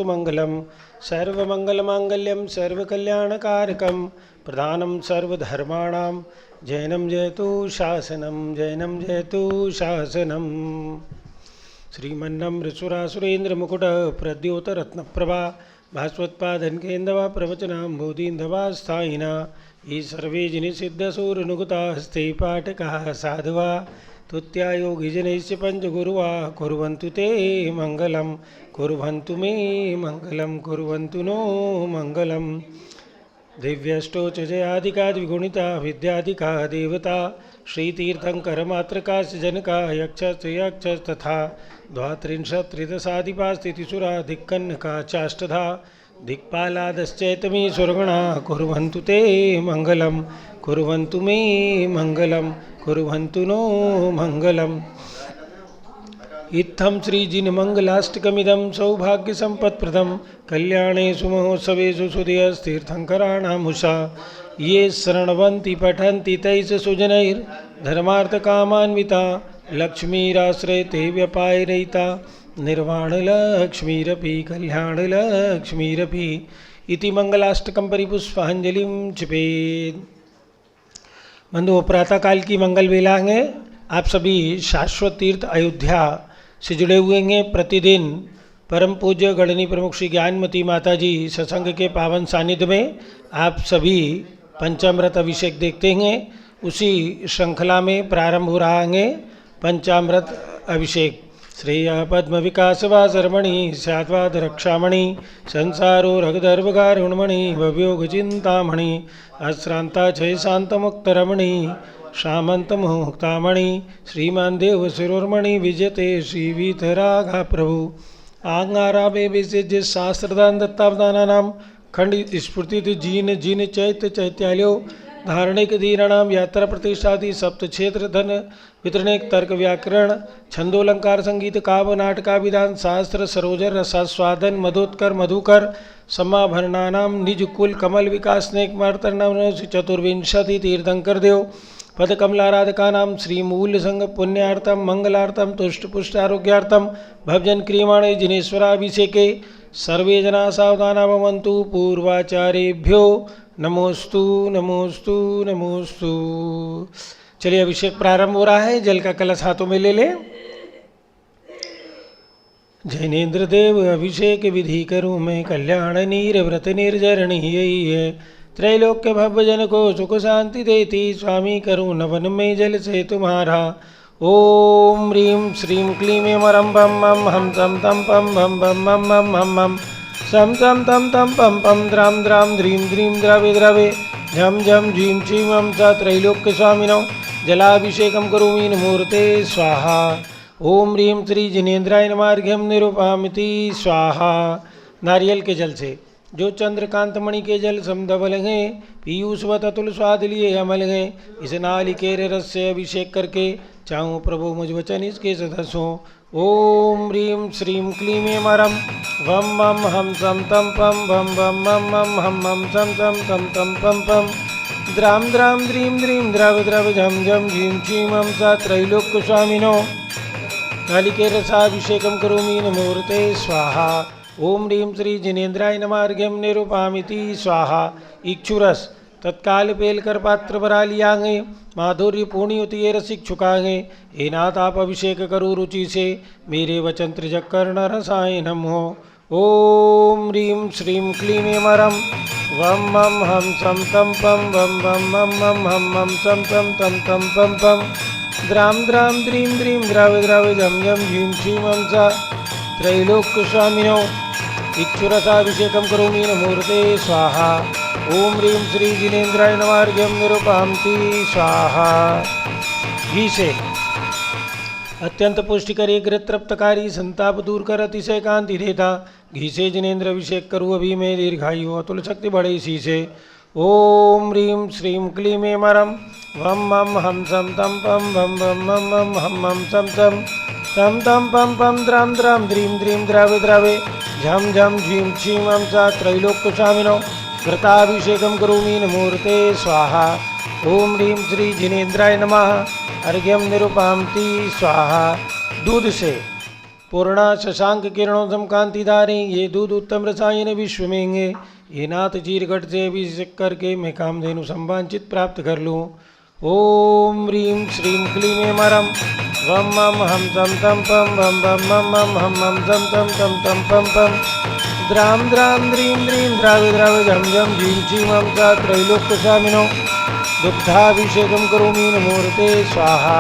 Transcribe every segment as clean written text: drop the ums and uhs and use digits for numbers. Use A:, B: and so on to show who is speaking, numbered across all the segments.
A: तदास्तु मंगलम। सर्वमंगलमांगल्यं सर्वकल्याणकारकं प्रधानं सर्वधर्माणां जैनं जयतु शासनं जैनं जयतु शासनं। श्रीमन्नमृतसुरासुरेन्द्रमुकुट प्रद्योतरत्नप्रभा भास्वत्पादनकेन्दवा प्रवचनाम्बोधीन्धवा स्थायिना ये सर्वे जनिसिद्धसूरनुगुतास्ते पाठकाः साधवा तुत्यायोगिजनैश्च पञ्चगुरुवा कुर्वन्तु ते मङ्गलं कुर्वन्तु मे मङ्गलं कुर्वन्तु नो मङ्गलं। दिव्यष्टोच जयादिका द्विगुणिता विद्यादिका देवता श्रीतीर्थङ्करमात्रकाश्च जनका यक्षस्तथा द्वात्रिंशत्त्रिदशाधिपास्थितिसुरा दिक्कन्नका चाष्टधा दिक्पालादश्चैतमे सुरगणा कुर्वन्तु ते मङ्गलं कुर्वन्तु मे मङ्गलं कुर्वन्तु नो मङ्गलम्। इत्थं श्रीजिनमङ्गलाष्टकमिदं सौभाग्यसम्पत्प्रदं कल्याणेषु महोत्सवेषु सुधीयस्तीर्थङ्कराणामुषा ये शृण्वन्ति पठन्ति तैः सुजनैर्धर्मार्थकामान्विता लक्ष्मीराश्रयते व्यपायरयिता निर्वाणलक्ष्मीरपि कल्याणलक्ष्मीरपि इति मंगलाष्टकं परिपुष्पांजलिं क्षिपेत्। बंधुओं, प्रातःकाल की मंगल वेला है। आप सभी शाश्वत तीर्थ अयोध्या से जुड़े हुए हैं। प्रतिदिन परम पूज्य गणनी प्रमुख श्री ज्ञानमती माता जी सत्संग के पावन सानिध्य में आप सभी पंचामृत अभिषेक देखते हैं। उसी श्रृंखला में प्रारंभ हो रहा है पंचामृत अभिषेक। श्रेय पद्म विकासवासरमणि स्याद्वाद रक्षामणि संसारो रघुदर्भगारुणमणि भवयोग चिंतामणि अश्रांता क्षय शांतमुक्तरमणि शामंतमुक्तामणि श्रीमान देव शिरोर्मणि विजयते श्री वीतरागा प्रभु आंगारावे विशेष शास्त्रदान दत्तावदानानां खंडित स्फूर्तित जीन जीन चैत्य चैत्यालयो धारणिक धीराणाम यात्रा प्रतिष्ठादि सप्त क्षेत्र धन वितरणिक तर्क व्याकरण छंदोलंकार संगीत काव्य नाटकाभिधान शास्त्र सरोजर रसास्वादन मधोत्कर मधुकर समाभरणानाम निज कुल कमल विकास स्नेक मार्तर्णव चतुर्विंशति तीर्थंकर देव पद कमलाराधकानां श्रीमूल संघ पुण्यार्थम मंगलार्थम तुष्ट पुष्ट आरोग्यार्थम भवजन क्रियमाणे जिनेश्वराभिषेके सर्वे जना सावधाना भवन्तु पूर्वाचारेभ्यो नमोस्तु नमोस्तु नमोस्तु। चलिए अभिषेक प्रारंभ हो रहा है। जल का कलश हाथों में ले लें। जैनेन्द्र देव अभिषेक विधि करूँ मैं कल्याण नीर व्रत निर्जरणी यही है त्रैलोक्य भव्य जन को सुख शांति देती स्वामी करूँ नवन में जल से तुम्हारा। ओम ह्रीं श्रीं क्लीं मरम बम मम हम तम तम पम बम बम मम मम हम मम सम तम तम तम पम पम द्राम द्राम ध्रीं द्रीं द्रवे द्रवे झम झम झीं छीं हम स त्रैलोक्य स्वामिनो जलाभिषेकम करोमि मूर्ते स्वाहा। ओम ह्रीं श्री जिनेन्द्राय नमः अर्घ्यं निरूपयामि स्वाहा। नारियल के जल से जो चंद्रकांत मणि के जल समधवल हैं पीयूषवत अतुल स्वाद लिए अमल हैं इस नालिकेर रस से अभिषेक करके चाहूँ प्रभु मुझ वचन इसके सदस्य हों। ओम ह्रीं श्रीं क्लीं मरम वम मम हम सम तम पम बम बम मम मम हम मम सम तम तम तम पम पम द्राम द्राम द्रीं द्रीं द्रव द्रव झम झम झीं छीं हम स त्रैलोक्य स्वामिनो नालिकेर रसाभिषेकम करोमि मूर्ते स्वाहा। ओम ह्रीं श्री जिनेन्द्राय नमः अर्घ्यं निरूपयामि स्वाहा। इक्षुरस तत्काल पेलकर पात्र भरा लियांगे माधुर्य पूर्णी होती है रसिक छुकांगे हे नाथ आप अभिषेक करो रुचि से मेरे वचन त्रिजक कर्ण रसायनम हो। ओम ह्रीं श्रीं क्लीं मरम वम मम हम सम तम पम बम बम मम मम हम मम सम तम तम तम पम पम द्राम द्राम द्रीं द्रीं द्रव द्रव झम झम झीं छीं हम स त्रैलोक्य स्वामिनो इक्षुरसाभिषेकम करोमि मूर्ते स्वाहा। ओम ह्रीं श्री जिनेन्द्राय नमः अर्घ्यं निरूपयामि स्वाहा। घी से अत्यंत पुष्टिकारी गृतृप्तकारी संताप दूर कर अतिशय कांति देता घी से जिनेन्द्र अभिषेक करूँ अभी मैं दीर्घायु अतुल शक्ति बढ़े इसी से। ओम ह्रीं श्रीं क्लीं मरम वम मम हम सम तम पम बम बम मम मम हम मम सम तम तम तम पम पम द्राम द्राम द्रीं द्रीं द्रवे द्रवे झम झम झीं छीं हम स त्रैलोक्य स्वामिनो घृताभिषेकम करोमि मूर्ते स्वाहा। ओम ह्रीं श्री जिनेन्द्राय नमः अर्घ्यं निरूपयामि स्वाहा। दूध से पूर्णा शशांक किरणों कांतिधारे ये दूध उत्तम रसायन विश्वमेंगे ये नाथ चीरघट से अभिषेक करके मैं कामधेनु संवांचित प्राप्त कर लूँ। ओम ह्रीं श्रीं क्लीं मरम वम मम हम तम तम पम वम वम मम मम हम मम तम तम तम तम पम पम द्राम द्राम द्रीं द्रीं द्रावे द्रावे झम झम झीं झीं मम सा त्रैलोक्यस्वामिनो दुग्धाभिषेकं करोमि नमोऽर्ते स्वाहा।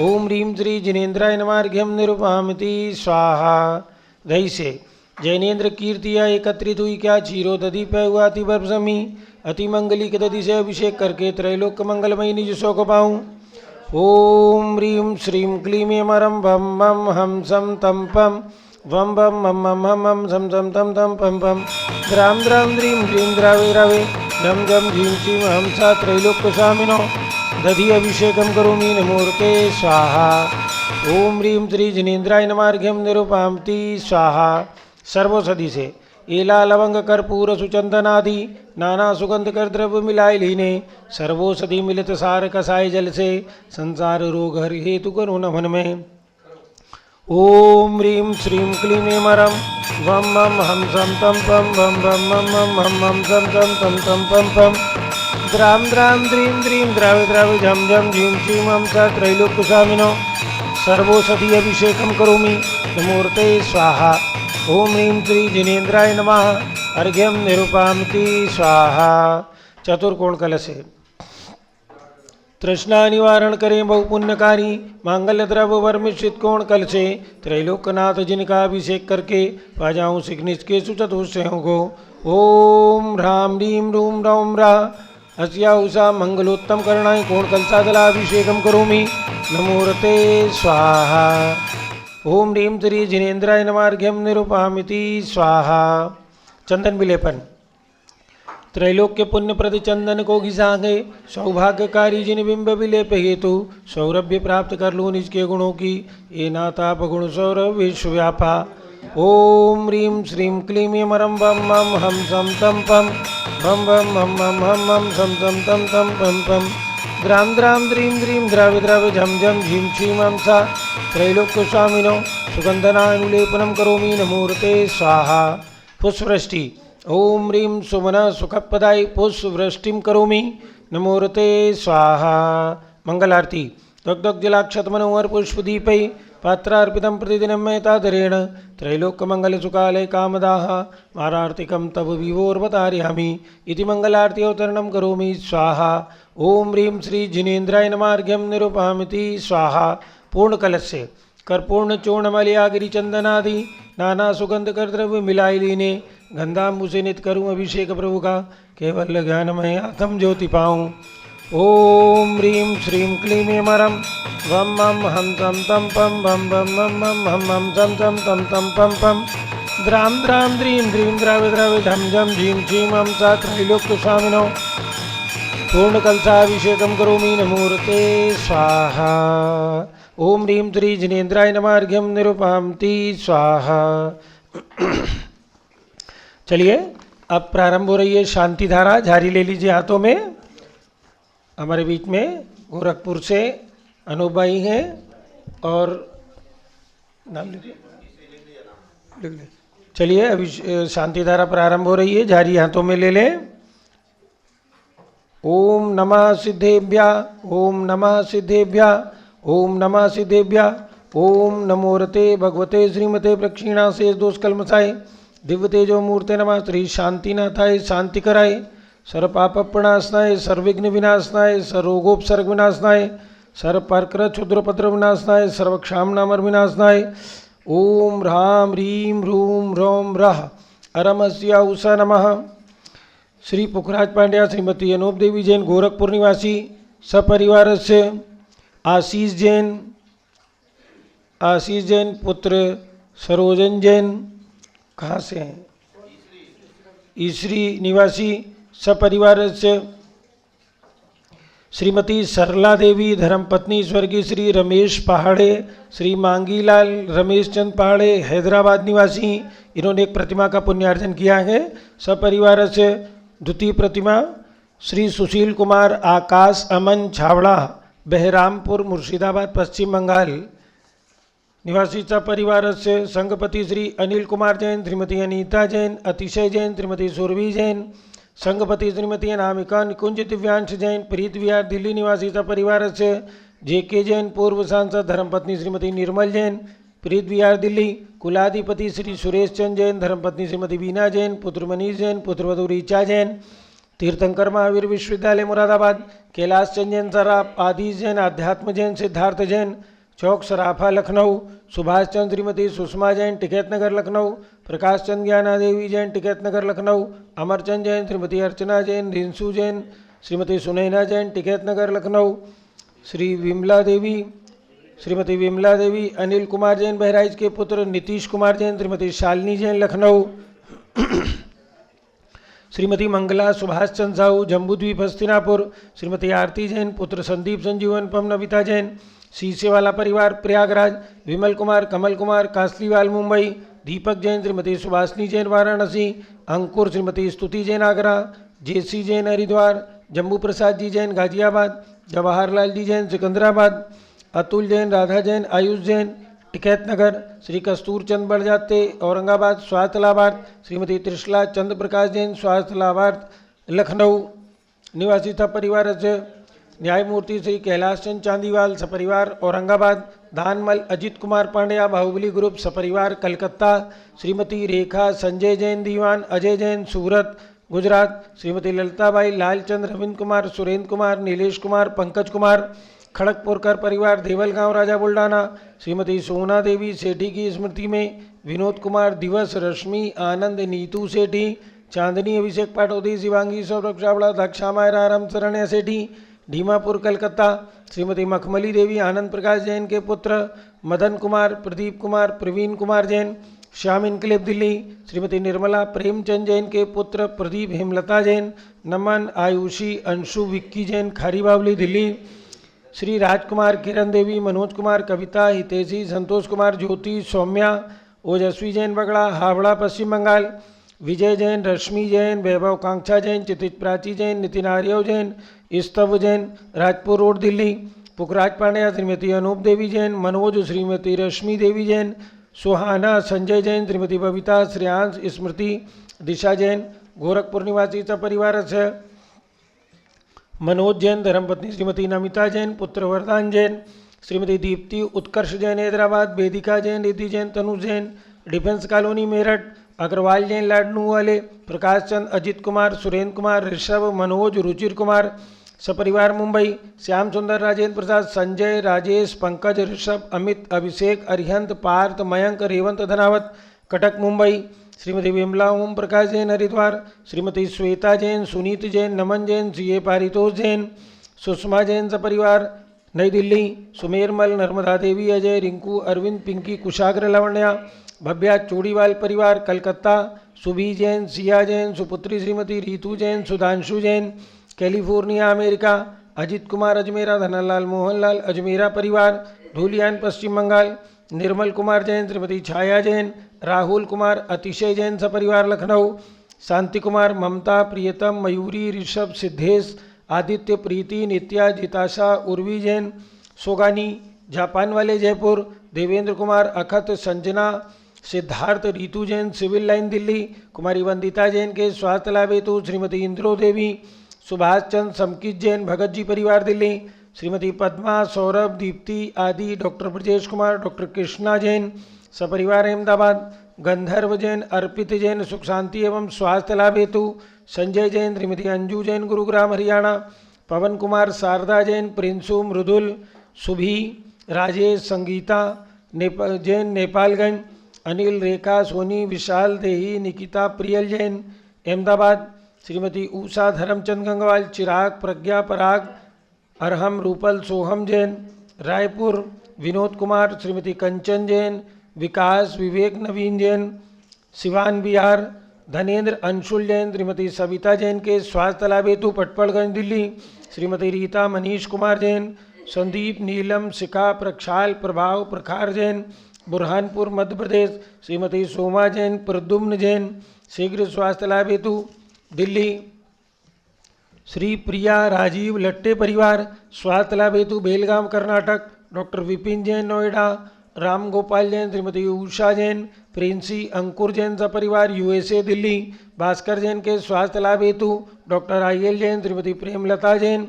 A: ओम ह्रीं श्री जिनेन्द्राय नमार्घ्यम निरुपामिति स्वाहा। दही से जैनेन्द्र कीर्तिया एकत्रित हुई क्या क्षीरो दधि पे हुआ अति बर्भसमी अति मंगली के दधि से अभिषेक करके त्रैलोक मंगलमयी निज सो को पाऊँ। ओम ह्रीं श्रीं क्लीं मरम वम मम हम सम तम पम वम वम मम मम हम हम सम सम तम तम पम पम द्राम द्राम द्रीं द्रीं द्रावे द्रावे झम झम झीं झीं हम सा त्रैलोक्यस्वामिनो दधि अभिषेकं करोमि नमोऽर्ते स्वाहा। ओम ह्रीं श्री जिनेन्द्राय नमार्घ्यम निरुपामिति स्वाहा। सर्वौषधि से एला लवंग कर्पूर सुचंदनादि नाना सुगंध कर द्रव्य मिलाए लीने सर्वौषधि मिलित सार कसाय जल से संसार रोग हरि हेतु करो नमन में। ओम ह्रीं श्रीं क्लीं मरम वम मम हम सम तम पम वम वम मम मम हम मम सम तम तम तम पम पम द्राम द्राम द्रीं द्रीं द्रावे द्रावे झम झम झीं झीं मम सा त्रैलोक्यस्वामिनो सर्वौषधि अभिषेकं करोमि नमोऽर्ते स्वाहा। ओम ह्रीं श्री जिनेन्द्राय नमः अर्घ्यम निरुपामिति स्वाहा। चतुर्कोण कलश है तृष्णा निवारण करें बहुपुण्यकारी मांगल्य द्रव्य वर्मिश्रित कोण कल से त्रैलोकनाथ जिनका अभिषेक करके पा जाऊँ सिग्निश के सुचतुष्टयों को। ओम ह्रां ह्रीं रूं रौं रा अस्या उषा मंगलोत्तम करणाय कोण कलशादलाभिषेकं करोमि नमोऽर्ते स्वाहा। ओम ह्रीं श्री जिनेन्द्राय नमार्घ्यम निरुपामिति स्वाहा। चंदन विलेपन त्रैलोक्य पुण्य प्रति चंदन को घिसांगे सौभाग्यकारी जिन बिंब विलेप हेतु सौरभ्य प्राप्त कर लूँ निज के गुणों की ये नाताप गुण सौरभ विश्वव्यापा। ओम ह्रीं श्रीं क्लीं मरम वम मम हम सम तम पम वम वम मम मम हम मम सम तम तम तम पम पम द्राम द्राम द्रीं द्रीं द्रावे द्रावे झम झम झीं झीं मम सा त्रैलोक्यस्वामिनो सुगंधनानुलेपनं करोमि नमोऽर्ते स्वाहा। पुष्पवृष्टि ओम ह्रीं सुमन सुखपदाय पुष्पवृष्टिं करोमि नमोऽर्ते स्वाहा। मंगल आरती दग्धक जलाक्षत मनोहर पुष्पदीपै पात्रार्पितं प्रतिदिनं मेतादरेण त्रैलोक्यमंगल सुकालय कामदाः मारार्तिकं तव विभोर्वतारयामि इति मंगलारती अवतरणं करोमि स्वाहा। ओम ह्रीं श्री जिनेन्द्राय नमार्घ्यम निरुपामिति स्वाहा। पूर्ण कलश से कर्पूर्ण चूर्णमलिया गिरिचंदनादि नाना सुगंध कर द्रव्य मिलाई लीने गंधाम्बु से नित करूँ अभिषेक प्रभु का केवल ज्ञानमय आत्म ज्योति पाऊँ। ओम ह्रीं श्रीं क्लीं मरम वम मम हम तम तम पम वम वम मम मम हम मम तम तम तम तम पम पम द्राम द्राम द्रीं द्रीं द्रावे द्रावे झम झम झीं झीं मम सा त्रैलोक्यस्वामिनो पूर्ण कलशाभिषेकं करोमि नमोऽर्ते स्वाहा। ओम ह्रीं श्री जिनेन्द्राय नमार्घ्यम निरुपामिति स्वाहा। चलिए अब प्रारंभ हो रही है शांति धारा। झारी ले लीजिए हाथों में। हमारे बीच में गोरखपुर से अनूप भाई हैं और नाम लिखिए। चलिए अभी शांति धारा प्रारंभ हो रही है। झारी हाथों में ले लें। ओम नमः सिद्धेभ्या ओम नमः सिद्धेभ्या ओम नमः सिद्धेभ्या ओम नमोऽर्ते भगवते श्रीमते प्रक्षीणा शेष दोष कलमसाय दिव्य तेजो मूर्ते नमः श्री शांतिनाथाय शांति कराय सर्व पाप प्रणाशनाय सर्वविघ्न विनाशनाय सर्वरोगोपसर्ग विनाशनाय सर्व परकर क्षुद्रपत्र विनाशनाय सर्वक्षामनामर विनाशनाय। ओम ह्रां ह्रीं रूं रौं रः अरमस्या उषा नमः। श्री पुखराज पांड्या श्रीमती अनूप देवी जैन गोरखपुर निवासी सपरिवार से आशीष जैन पुत्र सरोजन जैन कहाँ से हैं ईश्वरी निवासी सपरिवार से श्रीमती सरला देवी धर्मपत्नी स्वर्गीय श्री रमेश पहाड़े श्री मांगीलाल रमेश चंद पहाड़े हैदराबाद निवासी। इन्होंने एक प्रतिमा का पुण्यार्जन किया है सपरिवार से। द्वितीय प्रतिमा श्री सुशील कुमार आकाश अमन छावड़ा बहरामपुर मुर्शिदाबाद पश्चिम बंगाल। निवासीचा परिवारस्य संघपती श्री अनिल कुमार जैन, श्रीमती अनीता जैन, अतिशय जैन, श्रीमती सुरभि जैन, संघपती श्रीमती अनामिका निकुंज दिव्यांश जैन, प्रीत विहार दिल्ली निवासीचा परिवारस्य जे.के. जैन, पूर्व सांसद, धर्मपत्नी श्रीमती निर्मल जैन, प्रीत विहार दिल्ली, कुलाधिपति श्री सुरेश चंद जैन, धर्मपत्नी श्रीमती बीना जैन, पुत्र मनीष जैन, पुत्रवधू ऋचा जैन, तीर्थंकर महावीर विश्वविद्यालय मुरादाबाद, कैलाश चंद जैन सराफ, आदिश जैन, अध्यात्म जैन, सिद्धार्थ जैन, चौक सराफा लखनऊ, सुभाष चंद श्रीमती सुषमा जैन, टिकैत नगर लखनऊ, प्रकाश चंद ज्ञाना देवी जैन, टिकैत नगर लखनऊ, अमरचंद जैन, श्रीमती अर्चना जैन, रिंसू जैन, श्रीमती सुनैना जैन, टिकैत नगर लखनऊ, श्री विमला देवी, श्रीमती विमला देवी, अनिल कुमार जैन बहराइच के पुत्र, नीतीश कुमार जैन, श्रीमती शालिनी जैन लखनऊ, श्रीमती मंगला सुभाष चंद साहू जम्बूद्वीप हस्तिनापुर, श्रीमती आरती जैन, पुत्र संदीप संजीवन पम नविता जैन, सीसेवाला परिवार प्रयागराज, विमल कुमार, कमल कुमार कासलीवाल मुंबई, दीपक जैन, श्रीमती सुभाषनी जैन वाराणसी, अंकुर श्रीमती स्तुति जैन आगरा, जेसी जैन हरिद्वार, जम्बू प्रसाद जी जैन गाजियाबाद, जवाहरलाल जी जैन सिकंदराबाद, अतुल जैन, राधा जैन, आयुष जैन, टिकैत नगर, श्री कस्तूर चंद बड़जाते औरंगाबाद स्वास्थ्य लाभार्थ, श्रीमती त्रिशला चंद्र प्रकाश जैन स्वास्थ्य लाभार्थ लखनऊ, निवासी था परिवार से न्यायमूर्ति श्री कैलाश चंद चांदीवाल सपरिवार औरंगाबाद, दानमल अजित कुमार पांड्या बाहुबली ग्रुप सपरिवार कलकत्ता, श्रीमती रेखा संजय जैन दीवान अजय जैन सूरत गुजरात, श्रीमती ललिताबाई लालचंद रविंद्र कुमार सुरेंद्र कुमार नीलेश कुमार पंकज कुमार खड़गपुरकर परिवार देवलगांव राजा बुल्ढाना, श्रीमती सोना देवी सेठी की स्मृति में विनोद कुमार दिवस रश्मि आनंद नीतू सेठी, चांदनी अभिषेक पाटोदी शिवांगी सौरभ चावड़ा दक्षा मायरा राम शरण्य सेठी ढीमापुर कलकत्ता, श्रीमती मखमली देवी आनंद प्रकाश जैन के पुत्र, मदन कुमार प्रदीप कुमार प्रवीण कुमार जैन श्याम इनकलेब दिल्ली, श्रीमती निर्मला प्रेमचंद जैन के पुत्र प्रदीप हेमलता जैन, नमन आयुषी अंशु विक्की जैन खारी बावली दिल्ली, श्री राजकुमार किरण देवी मनोज कुमार कविता हितेशी संतोष कुमार ज्योति सौम्या ओजस्वी जैन बगड़ा हावड़ा पश्चिम बंगाल, विजय जैन रश्मि जैन वैभव कांक्षा जैन चितित प्राची जैन नितिन आर्यव जैन स्तव जैन राजपुर रोड दिल्ली, पुखराज पांड्या श्रीमती अनूप देवी जैन, मनोज श्रीमती रश्मि देवी जैन, सुहाना संजय जैन, श्रीमती बबीता श्रेयांश स्मृति दिशा जैन, गोरखपुर निवासी परिवार से मनोज जैन, धर्मपत्नी श्रीमती नमिता जैन, पुत्र वरदान जैन, श्रीमती दीप्ति उत्कर्ष जैन हैदराबाद, वेदिका जैन, रिद्धि जैन, तनु जैन, डिफेंस कॉलोनी मेरठ, अग्रवाल जैन लाडनू वाले, प्रकाश चंद, अजित कुमार, सुरेंद्र कुमार, ऋषभ, मनोज, रुचिर कुमार सपरिवार मुंबई, श्याम सुंदर, राजेंद्र प्रसाद, संजय, राजेश, पंकज, ऋषभ, अमित, अभिषेक, अरिहंत, पार्थ, मयंक, रेवंत धनावत कटक मुंबई, श्रीमती विमला ओम प्रकाश जैन हरिद्वार, श्रीमती श्वेता जैन, सुनीत जैन, नमन जैन, सी.ए. पारितोष जैन, सुषमा जैन सपरिवार नई दिल्ली, सुमेरमल, नर्मदा देवी, अजय, रिंकू, अरविंद, पिंकी, कुशाग्र लावण्या, भव्या चूड़ीवाल परिवार कलकत्ता, सुभी जैन, सिया जैन, सुपुत्री श्रीमती रीतू जैन, सुधांशु जैन, कैलिफोर्निया अमेरिका, अजित कुमार अजमेरा, धनलाल मोहनलाल अजमेरा परिवार धूलियान पश्चिम बंगाल, निर्मल कुमार जैन, श्रीमती छाया जैन, राहुल कुमार, अतिशय जैन सपरिवार लखनऊ, शांति कुमार, ममता, प्रियतम, मयूरी, ऋषभ, सिद्धेश, आदित्य, प्रीति, नित्या, जिताशा, उर्वी जैन, सोगानी, जापान वाले जयपुर, देवेंद्र कुमार, अखत, संजना, सिद्धार्थ, रीतू जैन, सिविल लाइन दिल्ली, कुमारी वंदिता जैन के स्वास्थ्य लाभ हेतु श्रीमती इंद्रो देवी, सुभाष चंद, समकित जैन, भगत जी परिवार दिल्ली, श्रीमती पद्मा, सौरभ, दीप्ति आदि, डॉक्टर ब्रजेश कुमार, डॉक्टर कृष्णा जैन सपरिवार अहमदाबाद, गंधर्व जैन, अर्पित जैन, सुख शांति एवं स्वास्थ्य लाभ हेतु संजय जैन, श्रीमती अंजू जैन, गुरुग्राम हरियाणा, पवन कुमार, शारदा जैन, प्रिंसू, मृदुल, सुभी, राजेश, संगीता जैन, नेपालगंज, अनिल, रेखा, सोनी, विशाल, देही, निकिता, प्रियल जैन, अहमदाबाद, श्रीमती उषा, धर्मचंद गंगवाल, चिराग, प्रज्ञा, पराग, अरहम, रूपल, सोहम जैन, रायपुर, विनोद कुमार, श्रीमती कंचन जैन, विकास, विवेक, नवीन जैन, सिवान बिहार, धनेन्द्र, अंशुल जैन, श्रीमती सविता जैन के स्वास्थ्य लाभ हेतु पटपड़गंज दिल्ली, श्रीमती रीता, मनीष कुमार जैन, संदीप, नीलम, शिखा, प्रक्षाल, प्रभाव, प्रखार जैन, बुरहानपुर मध्य प्रदेश, श्रीमती सोमा जैन, प्रद्युम्न जैन, शीघ्र स्वास्थ्य लाभ हेतु दिल्ली, श्री प्रिया, राजीव, लट्टे परिवार स्वास्थ्य लाभ हेतु बेलगाम कर्नाटक, डॉक्टर विपिन जैन नोएडा, राम गोपाल जैन, श्रीमती उषा जैन, प्रिंसी अंकुर जैन सपरिवार USA दिल्ली। भास्कर जैन के स्वास्थ्य लाभ हेतु डॉक्टर IL जैन, श्रीमती प्रेमलता जैन,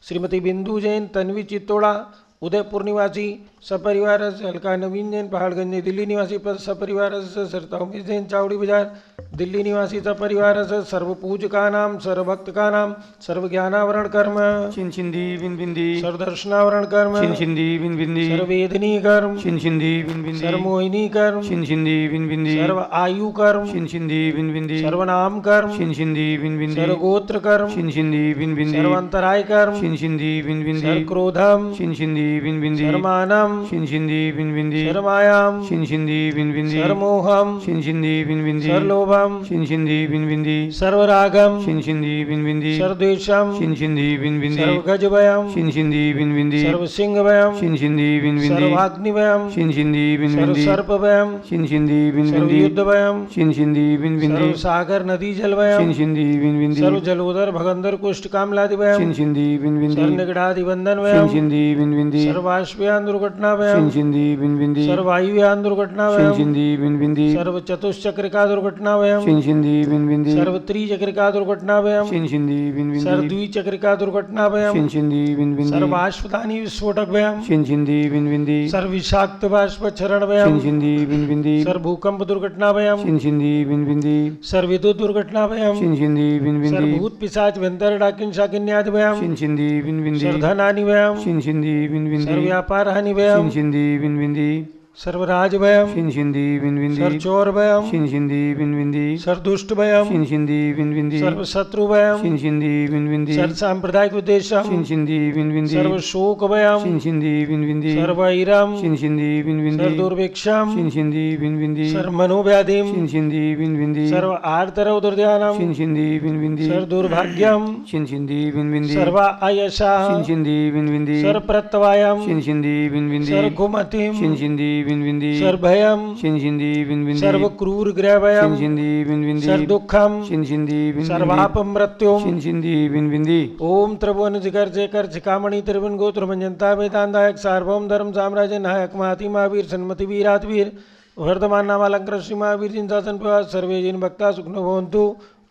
A: श्रीमती बिंदु जैन, तन्वी चित्तोड़ा उदयपुर निवासी सपरिवार, अलका नवीन जैन पहाड़गंज दिल्ली निवासी सपरिवार, सरिता उमेश जैन चावड़ी बाजार दिल्ली निवासी सपरिवार, सर्व पूज का नाम, सर्वभक्त का नाम, सर्व ज्ञानावरण कर्म,
B: छिंदी बिन बिंदी,
A: सर्वदर्शनावरण कर्म,
B: छिंदी बिन बिंदी,
A: सर्वेदनी कर्म,
B: छिंदी बिन बिंदी,
A: सर्वमोहिनी कर्म,
B: छिंदी बिन बिंदी,
A: सर्व आयु कर्म,
B: छिंदी बिन बिंदी,
A: सर्वनाम कर्म,
B: छिंदी बिन बिंदी,
A: सर्वगोत्र कर्म,
B: छिंदी बिन बिंदी,
A: सर्वांतराय कर्म,
B: छिंदी बिन बिंदी,
A: सर्वक्रोधम,
B: छिंदी बिन बिंदी,
A: सर्वमानम,
B: छिंदी बिन बिंदी,
A: सर्वमायाम,
B: छिंदी बिन बिंदी,
A: सर्वमोहम,
B: छिंदी बिन बिंदी,
A: सर्वलोभम,
B: छिंदी बिन बिंदी,
A: सर्वरागम,
B: छिंदी बिन बिंदी,
A: सर्वद्वेषम,
B: छिंदी बिन बिंदी,
A: सर्वगजभयम,
B: छिंदी बिन बिंदी,
A: सर्वसिंहभयम,
B: छिंदी बिन बिंदी,
A: सर्वाग्निभयम,
B: छिंदी बिन बिंदी,
A: सर्वसर्पभयम,
B: छिंदी बिन बिंदी,
A: सर्वयुद्धभयम,
B: छिंदी बिन बिंदी,
A: सर्वसागर नदी जलभयम,
B: छिंदी बिन बिंदी,
A: सर्वजलोदर भगंदर कुष्ठ कामलादिभयम,
B: छिंदी बिन बिंदी,
A: सर्वनिगडादिबंधनभयम,
B: छिंदी बिन बिंदी,
A: सर्वाश्वयान दुर्घटनाभयम,
B: छिंदी बिन बिंदी,
A: सर्ववायुयान दुर्घटनाभयम,
B: छिंदी बिन बिंदी,
A: सर्वचतुश्चक्रिका दुर्घटनाभयम,
B: छिंदी बिन बिंदी,
A: सर्वत्रिचक्रिका दुर्घटनाभयम,
B: छिंदी बिन बिंदी,
A: सर्वद्विचक्रिका दुर्घटनाभयम,
B: छिंदी बिन बिंदी,
A: सर्वाश्वधानी विस्फोटकभयम,
B: छिंदी बिन बिंदी,
A: सर्वविषाक्त बाष्पक्षरणभयम,
B: छिंदी बिन बिंदी,
A: सर्वभूकंप दुर्घटनाभयम,
B: छिंदी बिन बिंदी,
A: सर्वविद्युत दुर्घटनाभयम,
B: छिंदी बिन बिंदी,
A: सर्वभूत पिशाच व्यंतर डाकिन शाकिन्यादिभयम,
B: छिंदी बिन बिंदी,
A: सर्वधनहानिभयम,
B: छिंदी बिन बिंदी,
A: सर्वव्यापार हानिभयम,
B: छिंदी बिन बिंदी,
A: सर्वराजभयम,
B: छिंदी बिन बिंदी,
A: सर्वचोरभयम,
B: छिंदी बिन बिंदी,
A: सर्वदुष्टभयम,
B: छिंदी बिन बिंदी,
A: सर्वशत्रुभयम,
B: छिंदी बिन बिंदी,
A: सर्वसांप्रदायिक उद्देश्यम,
B: छिंदी बिन बिंदी,
A: सर्वशोकभयम,
B: छिंदी बिन बिंदी,
A: सर्वैरम,
B: छिंदी बिन बिंदी,
A: सर्वदुर्भिक्षम,
B: छिंदी बिन बिंदी,
A: सर्वमनोव्याधिम,
B: छिंदी बिन बिंदी,
A: सर्व आर्तरौदुर्ध्यानम,
B: छिंदी बिन बिंदी,
A: सर्वदुर्भाग्यम,
B: छिंदी बिन बिंदी,
A: सर्व आयशा,
B: छिंदी बिन बिंदी,
A: सर्वप्रत्यवायम,
B: छिंदी बिन बिंदी,
A: सर्वघुमतिम,
B: छिंदी बिन बिंदी,
A: सर्वभयम,
B: छिंदी बिन बिंदी,
A: सर्वक्रूर ग्रहभयम,
B: छिंदी बिन बिंदी,
A: सर्वदुःखम,
B: छिंदी बिन बिंदी,
A: सर्वापमृत्युम,
B: छिंदी बिन बिंदी,
A: ओम त्रिभुवन जिगर जेकर चिकामणि त्रिभुवन गोत्र मंजनता वेदांतायक सार्वभौम धर्म साम्राज्य नायक महाति महावीर सन्मति वीरातवीर वर्धमान नामालंकृत श्री महावीर जिन शासन प्रवास सर्वे जिन भक्ता सुखनो भवन्तु।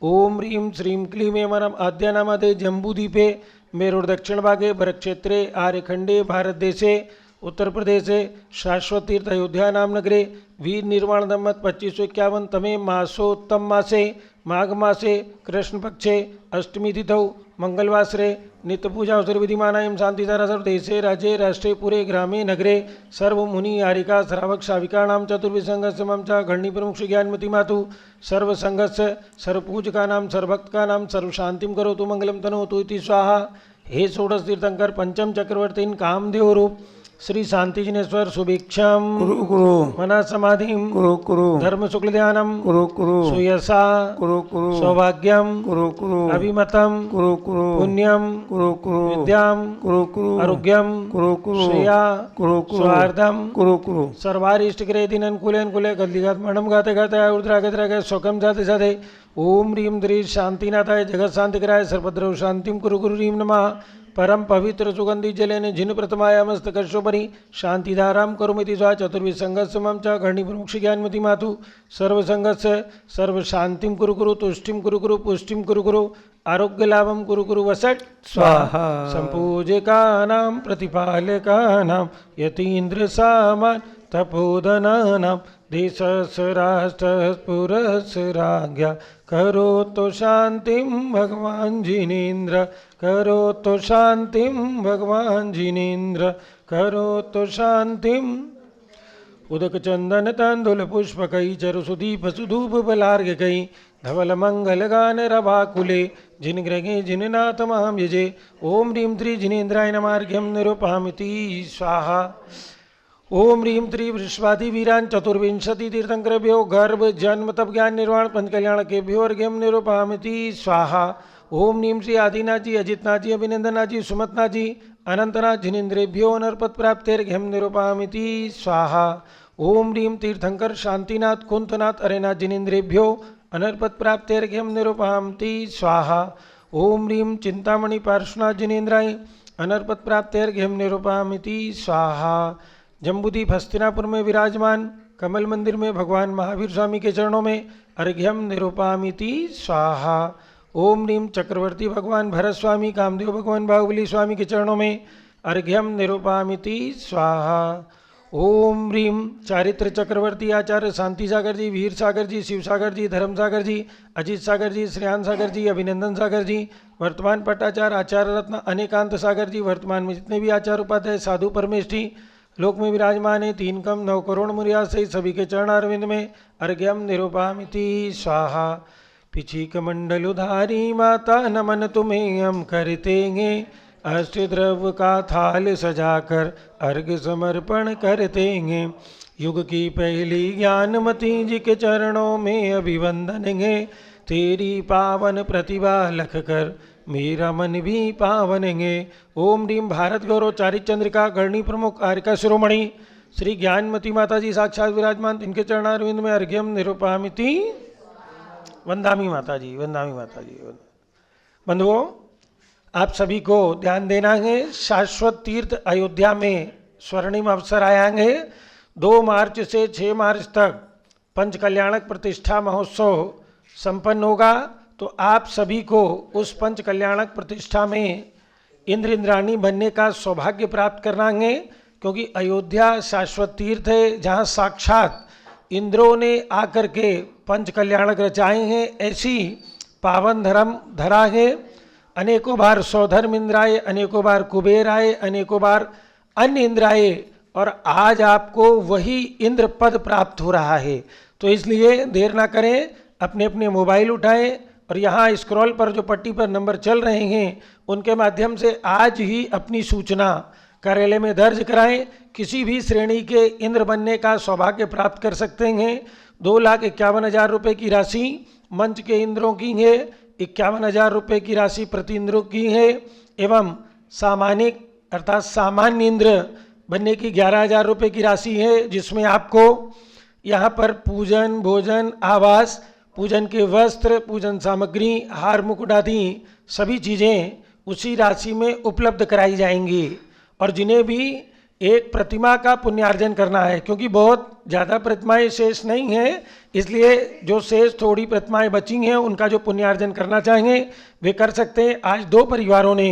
A: ओम ह्रीं श्रीं क्लीं एमरम आद्यानामदे जम्बूद्वीपे मेरुर दक्षिण भागे भरतक्षेत्रे आर्यखंडे भारत देशे उत्तर प्रदेशे शाश्वत तीर्थ अयोध्या नाम नगरे वीर निर्वाण दम्मत 2551 तमे मासोत्तम मासे माघ मासे कृष्ण पक्षे अष्टमी तिथौ मंगलवासरे नित्य पूजा अवसर विधिमानायम शांतिधारा सर्वदेशे राज्ये राष्ट्रे पुरे ग्रामे नगरे सर्व मुनि यारिका श्रावक शाविकाणां चतुर्विसंगस्य मम च घरणी प्रमुख ज्ञानमति मातु सर्व संघस्य सर्व पूजका नाम सर्वभक्त का नाम सर्व शांतिम करोतु मंगलम तनोतु इति स्वाहा। हे षोडश तीर्थंकर पंचम चक्रवर्तीन कामदेव रूप श्री शांति जिनेश्वर सुभिक्षम
B: कुरु कुरु,
A: मना समाधिम
B: कुरु कुरु,
A: धर्म शुक्ल ध्यानम
B: कुरु कुरु,
A: सुयसा
B: कुरु कुरु,
A: सौभाग्यम
B: कुरु कुरु,
A: अभिमतम
B: कुरु कुरु,
A: पुण्यम
B: कुरु कुरु,
A: विद्याम
B: कुरु कुरु,
A: आरोग्यम
B: कुरु कुरु,
A: श्रेया
B: कुरु कुरु,
A: स्वार्थम
B: कुरु कुरु,
A: सर्वारिष्ट ग्रह दिन अनुकूले अनुकूले गद्दिघात मणम गाते गाते आयुर्द्रागे शोकम जाते जाते ओम ह्रीं द्री शांतिनाथाय जगत शांतिकराय सर्वद्रव शांतिम कुरु गुरु ह्रीं नमः। परम पवित्र सुगंधि जलेन जिन प्रथमायामस्तकर्षोपरि शांतिधाराम करुमिति स्वा चतुर्विसंगस्य मम च घरणी प्रमुख ज्ञानमति मातु सर्वसंगस्य सर्व शांतिम कुरु कुरु तुष्टिम कुरु कुरु पुष्टिम कुरु कुरु आरोग्य लाभम कुरु कुरु वसट स्वाहा। संपूजकानां प्रतिपालकानां यतीन्द्र सामान तपोधनानां देशस्य राष्ट्रस्य पुरस्य राज्ञा करोतु शांतिं भगवान जिनेन्द्र करोतु शांतिं भगवान जिनेन्द्र करोतु शांतिं। उदक चंदन तांदुल पुष्पकई चरु सुदीप सुधूप बलार्घ्यकई धवल मंगल गान रभाकुले जिन ग्रहे जिन नाथ माम यजे ओम ह्रीं त्रि जिनेन्द्राय नमार्घ्यम निरूपयामि स्वाहा। ओम ह्रीं त्रि वृषभादि वीरान चतुर्विंशति तीर्थंकरेभ्यो गर्भ जन्म तप ज्ञान निर्वाण पंच कल्याण केभ्यो अर्घ्यम निरूपयामि स्वाहा। ओम ह्रीं श्री आदिनाथ जी अजितनाथ जी अभिनंदनाथ जी सुमतनाथ जी अनंतनाथ जिनेन्द्रेभ्यो अनर्पत प्राप्तेर्घ्यम निरूपयामि स्वाहा। ओम ह्रीं तीर्थंकर शांतिनाथ कुंतनाथ अरेनाथ जिनेन्द्रेभ्यो अनर्पत प्राप्तेर्घ्यम निरूपयामि स्वाहा। ओम ह्रीं चिंतामणि पार्श्वनाथ जिनेन्द्राय अनर्पत प्राप्तेर्घ्यम निरूपयामि स्वाहा। जम्बूद्वीप हस्तिनापुर में विराजमान कमल मंदिर में भगवान महावीर स्वामी के चरणों में अर्घ्यम निरूपामिति स्वाहा। ओम ह्रीम चक्रवर्ती भगवान भरत स्वामी कामदेव भगवान बाहुबली स्वामी के चरणों में अर्घ्यम निरूपामिति स्वाहा। ओम ह्रीम चारित्र चक्रवर्ती आचार्य शांति सागर जी, वीर सागर जी, शिव सागर जी, धर्म सागर जी, अजीत सागर जी, श्रेयान सागर जी, अभिनंदन सागर जी, वर्तमान पट्टाचार्य आचार्य रत्न अनेकांत सागर जी, वर्तमान में जितने भी आचार्य उपाध्याय साधु परमेष्ठी लोक में विराजमान है 3 कम 9 करोड़ मुरिया सहित सभी के चरण अरविंद में अर्घ्यम निरूपामिति स्वाहा। पिछीक मंडलुधारी माता नमन तुम्हें हम करतेंगे, अष्टद्रव्य का थाल सजाकर अर्घ्य समर्पण करतेंगे। युग की पहली ज्ञानमती जी के चरणों में अभिवंदन है, तेरी पावन प्रतिभा लख कर मेरा मन भी पावन है। ओम ह्रीम भारत गौरव चारित चंद्रिका गणनी प्रमुख आर्यका शिरोमणि श्री ज्ञानमती माता जी साक्षात विराजमान, इनके चरणारविंद में अर्घ्यम निरूपामिति। वंदामी माता जी, वंदामी माता जी। बंधुओं, आप सभी को ध्यान देना है, शाश्वत तीर्थ अयोध्या में स्वर्णिम अवसर आया है। 2 मार्च से 6 मार्च तक पंच कल्याणक प्रतिष्ठा महोत्सव संपन्न होगा। तो आप सभी को उस पंच कल्याणक प्रतिष्ठा में इंद्र इंद्राणी बनने का सौभाग्य प्राप्त करना है, क्योंकि अयोध्या शाश्वत तीर्थ है जहाँ साक्षात इंद्रों ने आकर के पंच कल्याणक रचाए हैं। ऐसी पावन धर्म धरा है। अनेकों बार सौधर्म इंद्र आए, अनेकों बार कुबेर आए, अनेकों बार अन्य इंद्र आए, और आज आपको वही इंद्र पद प्राप्त हो रहा है। तो इसलिए देर ना करें, अपने अपने मोबाइल उठाएं और यहाँ स्क्रॉल पर जो पट्टी पर नंबर चल रहे हैं उनके माध्यम से आज ही अपनी सूचना कार्यालय में दर्ज कराएं। किसी भी श्रेणी के इंद्र बनने का सौभाग्य प्राप्त कर सकते हैं। 2,51,000 रुपये की राशि मंच के इंद्रों की है, 51,000 रुपये की राशि प्रति इंद्रों की है, एवं सामानिक अर्थात सामान्य इंद्र बनने की 11,000 रुपये की राशि है, जिसमें आपको यहाँ पर पूजन, भोजन, आवास, पूजन के वस्त्र, पूजन सामग्री, हार मुकुट आदि सभी चीज़ें उसी राशि में उपलब्ध कराई जाएंगी। और जिन्हें भी एक प्रतिमा का पुण्यार्जन करना है, क्योंकि बहुत ज़्यादा प्रतिमाएं शेष नहीं हैं, इसलिए जो शेष थोड़ी प्रतिमाएं बची हैं उनका जो पुण्यार्जन करना चाहेंगे वे कर सकते हैं। आज 2 परिवारों ने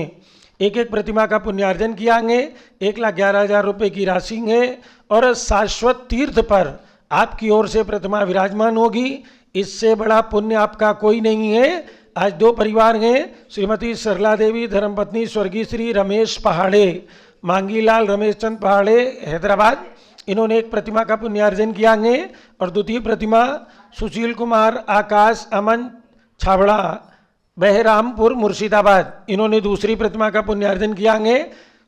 A: एक एक प्रतिमा का पुण्यार्जन किया है। 1,11,000 रुपये की राशि है और शाश्वत तीर्थ पर आपकी ओर से प्रतिमा विराजमान होगी। इससे बड़ा पुण्य आपका कोई नहीं है। आज 2 परिवार हैं, श्रीमती सरला देवी धर्मपत्नी स्वर्गीय श्री रमेश पहाड़े, मांगीलाल रमेश चंद पहाड़े हैदराबाद, इन्होंने एक प्रतिमा का पुण्यार्जन किया है। और द्वितीय प्रतिमा सुशील कुमार आकाश अमन छाबड़ा बहरामपुर मुर्शिदाबाद, इन्होंने दूसरी प्रतिमा का पुण्यार्जन किया है।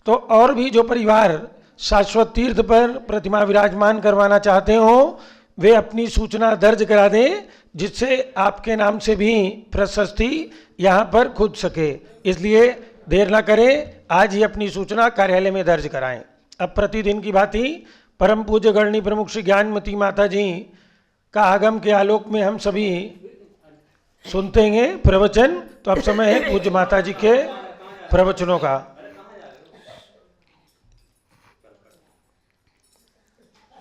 A: तो और भी जो परिवार शाश्वत तीर्थ पर प्रतिमा विराजमान करवाना चाहते हो वे अपनी सूचना दर्ज करा दें, जिससे आपके नाम से भी प्रशस्ति यहाँ पर खुद सके। इसलिए देर ना करें, आज ही अपनी सूचना कार्यालय में दर्ज कराएं। अब प्रतिदिन की भांति परम पूज्य गणनी प्रमुख श्री ज्ञानमती माता जी का आगम के आलोक में हम सभी सुनते हैं प्रवचन। तो अब समय है पूज्य माता जी के प्रवचनों का।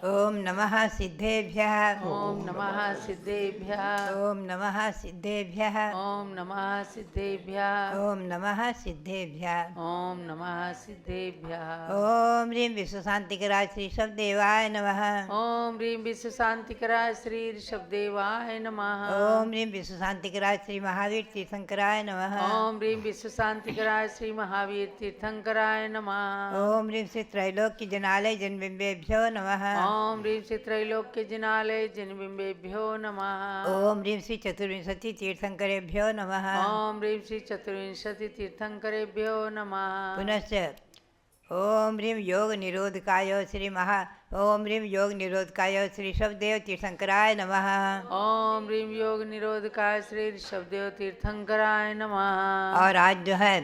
C: ओम नमः सिद्धेभ्यः।
D: ओम नमः सिद्धेभ्यः।
C: ओम नमः सिद्धेभ्यः।
D: ओम नमः सिद्धेभ्यः।
C: ओम नमः सिद्धेभ्यः।
D: ओम नमः सिद्धेभ्यः।
C: ओम ह्रीं विश्वशांतिकराय श्री शब्देवाय नमः।
D: ओम ह्रीं विश्व शांतिकराय श्री ऋषभदेवाय नमः।
C: ओम ह्रीं विश्वशांतिकराय श्री महावीर तीर्थंकराय नमः।
D: ओम ह्रीं विश्व शांतिकराय श्री महावीर तीर्थंकराय नमः।
C: ओम ह्रीं श्री त्रैलोक्य जनालय जनबिंबेभ्यो नमः।
D: ओम ह्रीं श्री त्रैलोक्य जिनालय जनबिंबेभ्यो नमः।
C: ओम ह्रीं श्री चतुर्विंशति तीर्थंकरेभ्यो नमः।
D: ओम ह्रीं श्री चतुर्विंशति तीर्थंकरेभ्यो नमः।
C: पुनश्च ओम ह्रीं योग निरोधकाय श्री ओम ह्रीं योग निरोधकाय श्री शब्देव तीर्थंकराय नमः।
D: ओम ह्रीं योग निरोधकाय श्री ऋषभदेव तीर्थंकराय नमः।
C: और आज जो है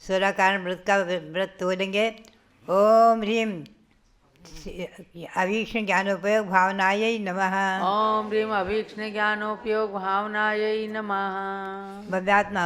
C: 16 कारण व्रत का व्रत तोलेंगे। ओम ह्रीं अभीक्ष्ण ज्ञानोपयोग भावनायै नमः।
D: ओम ह्रीं अभीक्ष्ण ज्ञानोपयोग भावनायै नमः।
C: भव्यात्मा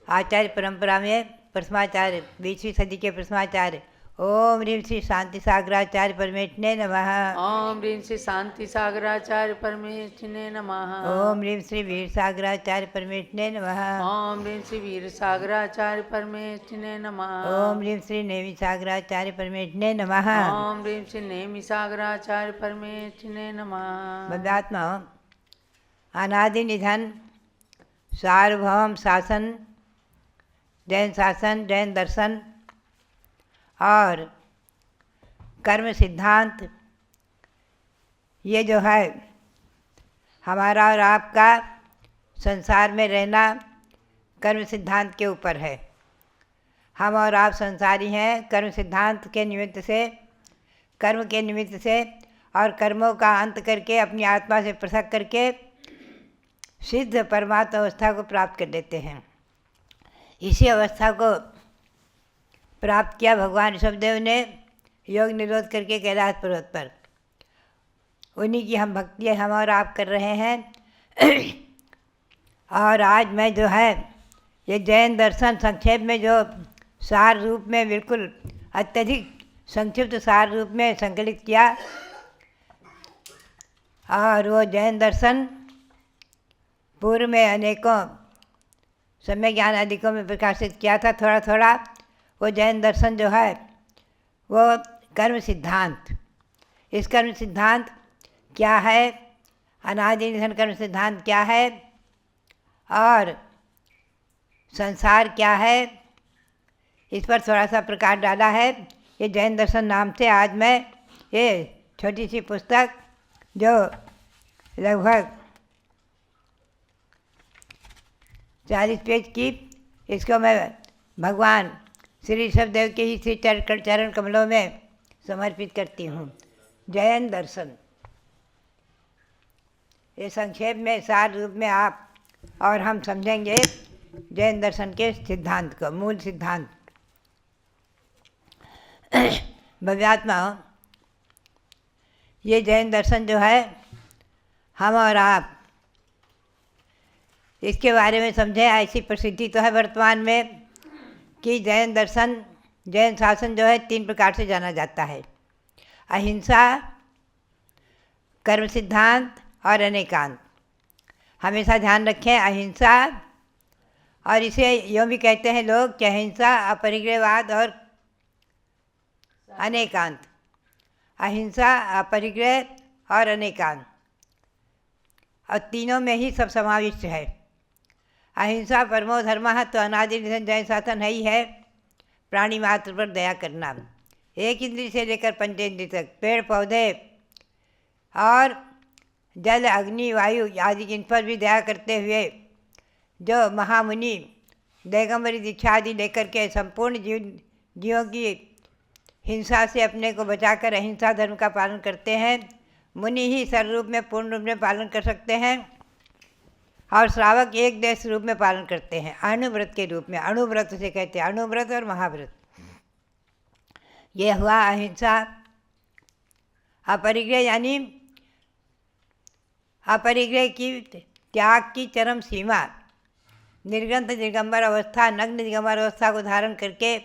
C: आचार्य परंपरा में प्रथमाचार्य 20वीं सदी के प्रथमाचार्य ओम ह्रीं श्री शांति सागराचार्य परमेष्ठिने नमः।
D: ओम ह्रीं श्री शांति सागराचार्य परमेष्ठिने नमः।
C: ओम ह्रीं श्री वीर सागराचार्य परमेष्ठिने नमः।
D: ओम ह्रीं श्री वीर सागराचार्य परमेष्ठिने नमः।
C: ओम ह्रीं श्री नेमि सागराचार्य परमेष्ठिने नमः।
D: ओम ह्रीं श्री नेमि सागराचार्य परमेष्ठिने नमः।
C: बंदात्मा अनादि निधन सार्वभौम शासन, जैन दर्शन और कर्म सिद्धांत, ये जो है हमारा और आपका संसार में रहना कर्म सिद्धांत के ऊपर है। हम और आप संसारी हैं कर्म सिद्धांत के निमित्त से, कर्म के निमित्त से, और कर्मों का अंत करके अपनी आत्मा से पृथक करके सिद्ध परमात्मा अवस्था को प्राप्त कर लेते हैं। इसी अवस्था को प्राप्त किया भगवान ऋषभदेव ने योग निरोध करके कैलाश पर्वत पर। उन्हीं की हम भक्ति हम और आप कर रहे हैं। और आज मैं जो है ये जैन दर्शन संक्षेप में जो सार रूप में बिल्कुल अत्यधिक संक्षिप्त सार रूप में संकलित किया, और वो जैन दर्शन पूर्व में अनेकों सम्यक ज्ञान आदिकों में प्रकाशित किया था थोड़ा थोड़ा। वो जैन दर्शन जो है वो कर्म सिद्धांत, इस कर्म सिद्धांत क्या है, अनादि निधन कर्म सिद्धांत क्या है और संसार क्या है, इस पर थोड़ा सा प्रकाश डाला है। ये जैन दर्शन नाम से आज मैं ये छोटी सी पुस्तक जो लगभग 40 पेज की, इसको मैं भगवान श्री ऋषभदेव के ही श्री चरण कमलों में समर्पित करती हूँ। जैन दर्शन ये संक्षेप में सार रूप में आप और हम समझेंगे जैन दर्शन के सिद्धांत को, मूल सिद्धांत। भव्यात्मा, ये जैन दर्शन जो है हम और आप इसके बारे में समझें। ऐसी प्रसिद्धि तो है वर्तमान में कि जैन दर्शन, जैन शासन जो है 3 प्रकार से जाना जाता है: अहिंसा, कर्म सिद्धांत और अनेकांत। हमेशा ध्यान रखें अहिंसा, और इसे यूँ भी कहते हैं लोग कि अहिंसा, अपरिग्रहवाद और अनेकांत। अहिंसा, अपरिग्रह और अनेकांत, और तीनों में ही सब समाविष्ट है। अहिंसा परमो धर्मः, तो अनादि निधन जैन शासन है ही है। प्राणी मात्र पर दया करना, एक इंद्रिय से लेकर पंचेंद्रिय तक, पेड़ पौधे और जल अग्नि वायु आदि इन पर भी दया करते हुए जो महामुनि दिगंबरी दीक्षा आदि लेकर के संपूर्ण जीवों की हिंसा से अपने को बचाकर अहिंसा धर्म का पालन करते हैं, मुनि ही सर्वरूप में पूर्ण रूप में पालन कर सकते हैं, और श्रावक एक देश रूप में पालन करते हैं, अणुव्रत के रूप में। अणुव्रत से कहते हैं, अणुव्रत और महाव्रत। ये हुआ अहिंसा। अपरिग्रह यानी अपरिग्रह की त्याग की चरम सीमा, निर्ग्रंथ दिगंबर अवस्था, नग्न दिगंबर अवस्था को धारण करके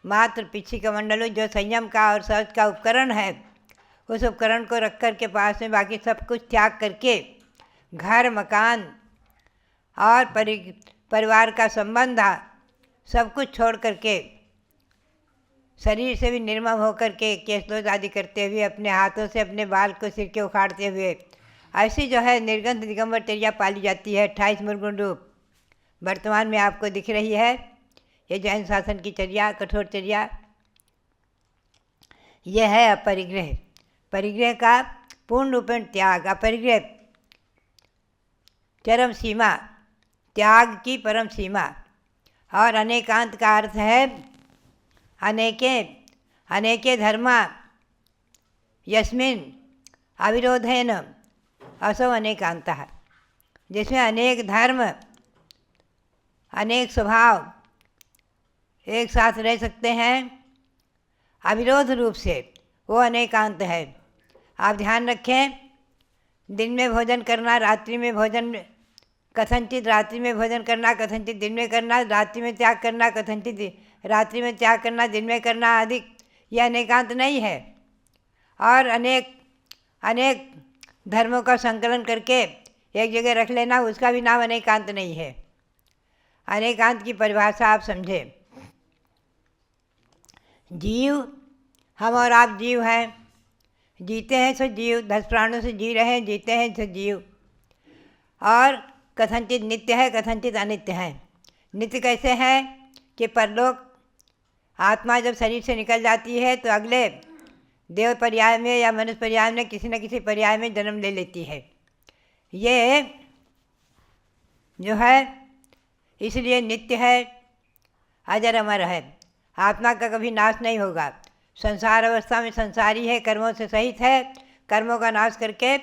C: मात्र पिछी कमंडलों जो संयम का और सहज का उपकरण है, उस उपकरण को रख कर के पास में बाकी सब कुछ त्याग करके घर मकान और परिवार का संबंध सब कुछ छोड़ करके शरीर से भी निर्मम होकर के केशलोच आदि करते हुए अपने हाथों से अपने बाल को सिर के उखाड़ते हुए ऐसी जो है निर्गंध दिगंबरचर्या पाली जाती है। 28 मुर्गुण रूप वर्तमान में आपको दिख रही है। ये जैन शासन की चर्या, कठोर चर्या, यह है अपरिग्रह। परिग्रह का पूर्ण रूपेण त्याग, अपरिग्रह चरम सीमा, त्याग की परम सीमा। और अनेकांत का अर्थ है अनेके धर्मा यस्मिन् अविरोधेन असो अनेकांतः, जिसमें अनेक धर्म अनेक स्वभाव एक साथ रह सकते हैं अविरोध रूप से, वो अनेकांत है। आप ध्यान रखें, दिन में भोजन करना, रात्रि में भोजन, कथनचित रात्रि में भोजन करना, कथनचित दिन में करना, रात्रि में त्याग करना, कथनचित रात्रि में त्याग करना, दिन में करना आदि, यह अनेकांत नहीं है। और अनेक अनेक धर्मों का संकलन करके एक जगह रख लेना, उसका भी नाम अनेकांत नहीं है। अनेकांत की परिभाषा आप समझें। जीव, हम और आप जीव हैं, जीते हैं सो जीव, 10 प्राणों से जी रहे हैं, जीते हैं सो जीव। और कथनचित नित्य है, कथनचित अनित्य है। नित्य कैसे है कि परलोक आत्मा जब शरीर से निकल जाती है तो अगले देव पर्याय में या मनुष्य पर्याय में किसी न किसी पर्याय में जन्म ले लेती है। ये जो है इसलिए नित्य है, अजर अमर है। आत्मा का कभी नाश नहीं होगा। संसार अवस्था में संसारी है, कर्मों से सहित है, कर्मों का नाश करके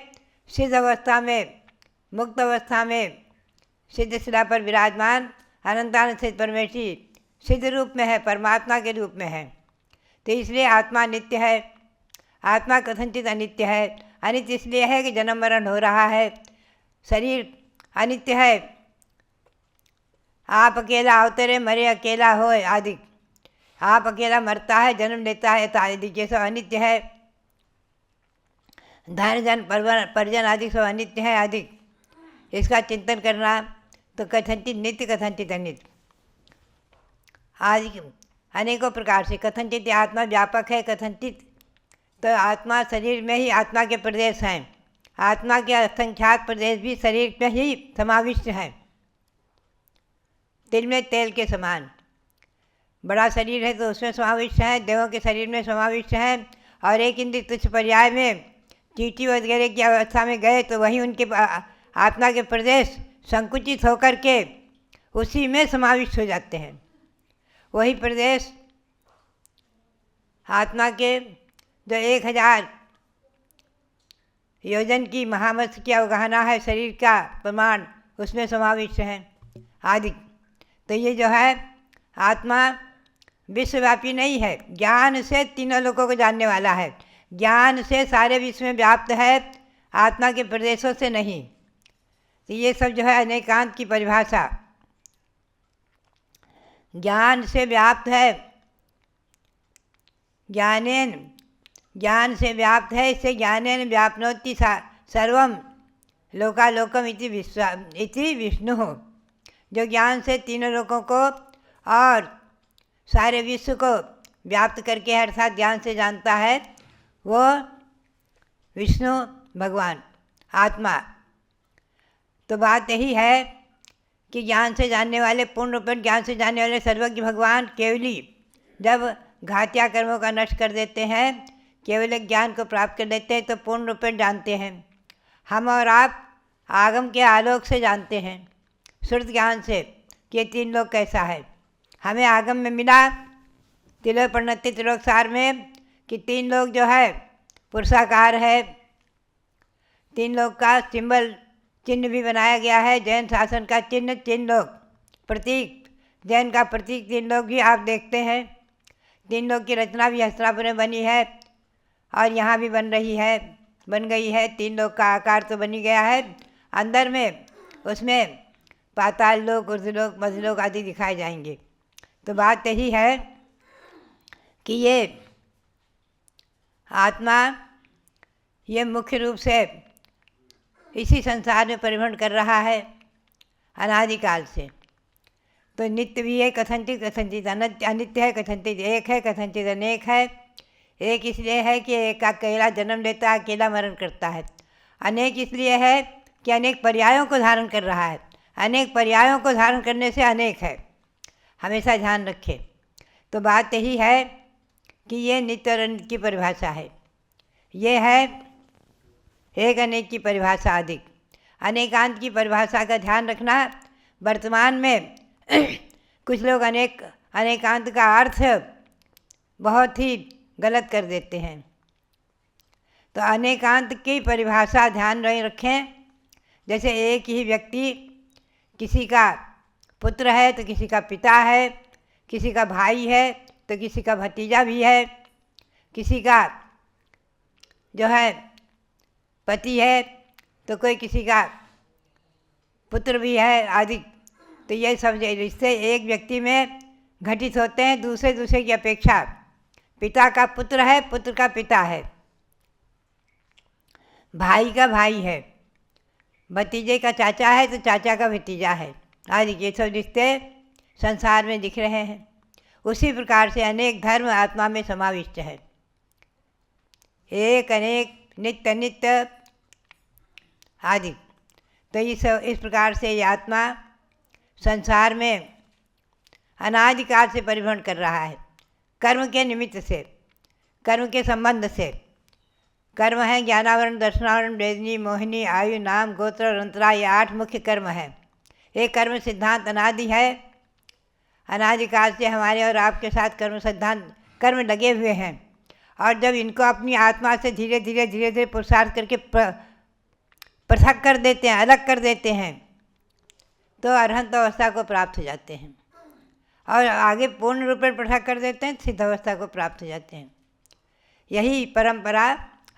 C: सिद्ध अवस्था में, मुक्त अवस्था में सिद्ध शिला पर विराजमान अनंतानंद स्थित परमेश्वरी सिद्ध रूप में है, परमात्मा के रूप में है। तो इसलिए आत्मा नित्य है। आत्मा कथनचित अनित्य है। अनित्य इसलिए है कि जन्म मरण हो रहा है। शरीर अनित्य है। आप अकेला अवतरे, मरे अकेला हो आदि। आप अकेला मरता है, जन्म लेता है, तो आदि ये सब अनित्य है। धन जन परिजन आदि सब अनित्य है आदि। इसका चिंतन करना तो कथनचित नित्य, कथनचित अनित्य आदि अनेकों प्रकार से। कथनचित आत्मा व्यापक है, कथनचित तो आत्मा शरीर में ही आत्मा के प्रदेश हैं। आत्मा के असंख्यात प्रदेश भी शरीर में ही समाविष्ट हैं, तिल में तेल के समान। बड़ा शरीर है तो उसमें समाविष्ट है, देवों के शरीर में समाविष्ट है। और एक इंद्रिय तुच्छ पर्याय में चींटी वगैरह की अवस्था में गए तो वहीं उनके आत्मा के प्रदेश संकुचित होकर के उसी में समाविष्ट हो जाते हैं। वही प्रदेश आत्मा के जो 1000 योजन की महामत्स्य की अवगाहना है शरीर का प्रमाण, उसमें समाविष्ट है आदि। तो ये जो है आत्मा विश्वव्यापी नहीं है, ज्ञान से तीनों लोगों को जानने वाला है। ज्ञान से सारे विश्व में व्याप्त है, आत्मा के प्रदेशों से नहीं। तो ये सब जो है अनेकांत की परिभाषा। ज्ञान से व्याप्त है, ज्ञान से व्याप्त है, इससे ज्ञानेन व्याप्नोति सर्वम लोकालोकम इति विष्णु। जो ज्ञान से तीनों लोगों को और सारे विश्व को व्याप्त करके अर्थात ज्ञान से जानता है, वो विष्णु भगवान आत्मा। तो बात यही है कि ज्ञान से जानने वाले, पूर्ण रूपेण ज्ञान से जानने वाले सर्वज्ञ भगवान केवली जब घातिया कर्मों का नष्ट कर देते हैं, केवल ज्ञान को प्राप्त कर लेते हैं, तो पूर्ण रूपेण जानते हैं। हम और आप आगम के आलोक से जानते हैं, श्रुत ज्ञान से, कि ये 3 लोग कैसा है। हमें आगम में मिला तिलोपन्नति त्रिलोकसार में कि 3 लोग जो है पुरुषाकार है। 3 लोग का सिंबल चिन्ह भी बनाया गया है। जैन शासन का चिन्ह 3 लोग, प्रतीक जैन का प्रतीक 3 लोग भी आप देखते हैं। 3 लोग की रचना भी हस्तिनापुर में बनी है और यहाँ भी बन गई है। 3 लोग का आकार तो बनी गया है। अंदर में उसमें पाताल लोक, ऊर्ध्वलोक, मध्यलोक आदि दिखाए जाएंगे। तो बात यही है कि ये आत्मा ये मुख्य रूप से इसी संसार में परिभ्रमण कर रहा है अनादिकाल से। तो नित्य भी है, कथनचित अनित्य है, कथनचित एक है, कथनचित अनेक है। एक इसलिए है कि एक अकेला जन्म लेता है, अकेला मरण करता है। अनेक इसलिए है कि अनेक पर्यायों को धारण कर रहा है। अनेक पर्यायों को धारण करने से अनेक है, हमेशा ध्यान रखें। तो बात यही है कि ये नित्य और अनित्य की परिभाषा है। ये है एक अनेक की परिभाषा अधिक। अनेकांत की परिभाषा का ध्यान रखना। वर्तमान में कुछ लोग अनेकांत का अर्थ बहुत ही गलत कर देते हैं। तो अनेकांत की परिभाषा ध्यान नहीं रखें। जैसे एक ही व्यक्ति, किसी का पुत्र है तो किसी का पिता है, किसी का भाई है तो किसी का भतीजा भी है, किसी का जो है पति है तो कोई किसी का पुत्र भी है आदि। तो ये सब रिश्ते एक व्यक्ति में घटित होते हैं, दूसरे की अपेक्षा पिता का पुत्र है, पुत्र का पिता है, भाई का भाई है, भतीजे का चाचा है तो चाचा का भतीजा है आदि ये सब रिश्ते संसार में दिख रहे हैं। उसी प्रकार से अनेक धर्म आत्मा में समाविष्ट है, एक अनेक नित्य अनित्य आदि। तो इस प्रकार से ये आत्मा संसार में अनादिकाल से परिभ्रमण कर रहा है, कर्म के निमित्त से, कर्म के संबंध से। कर्म है ज्ञानावरण, दर्शनावरण, वेदनी, मोहिनी, आयु, नाम, गोत्र और अंतरा, ये 8 मुख्य कर्म है। एक कर्म सिद्धांत अनादि है, अनादिकाल से हमारे और आपके साथ कर्म सिद्धांत कर्म लगे हुए हैं। और जब इनको अपनी आत्मा से धीरे धीरे पुरुषार्थ करके पृथक कर देते हैं, अलग कर देते हैं, तो अरहंत अवस्था को प्राप्त हो जाते हैं। और आगे पूर्ण रूप में पृथक कर देते हैं, सिद्ध अवस्था को प्राप्त हो जाते हैं। यही परंपरा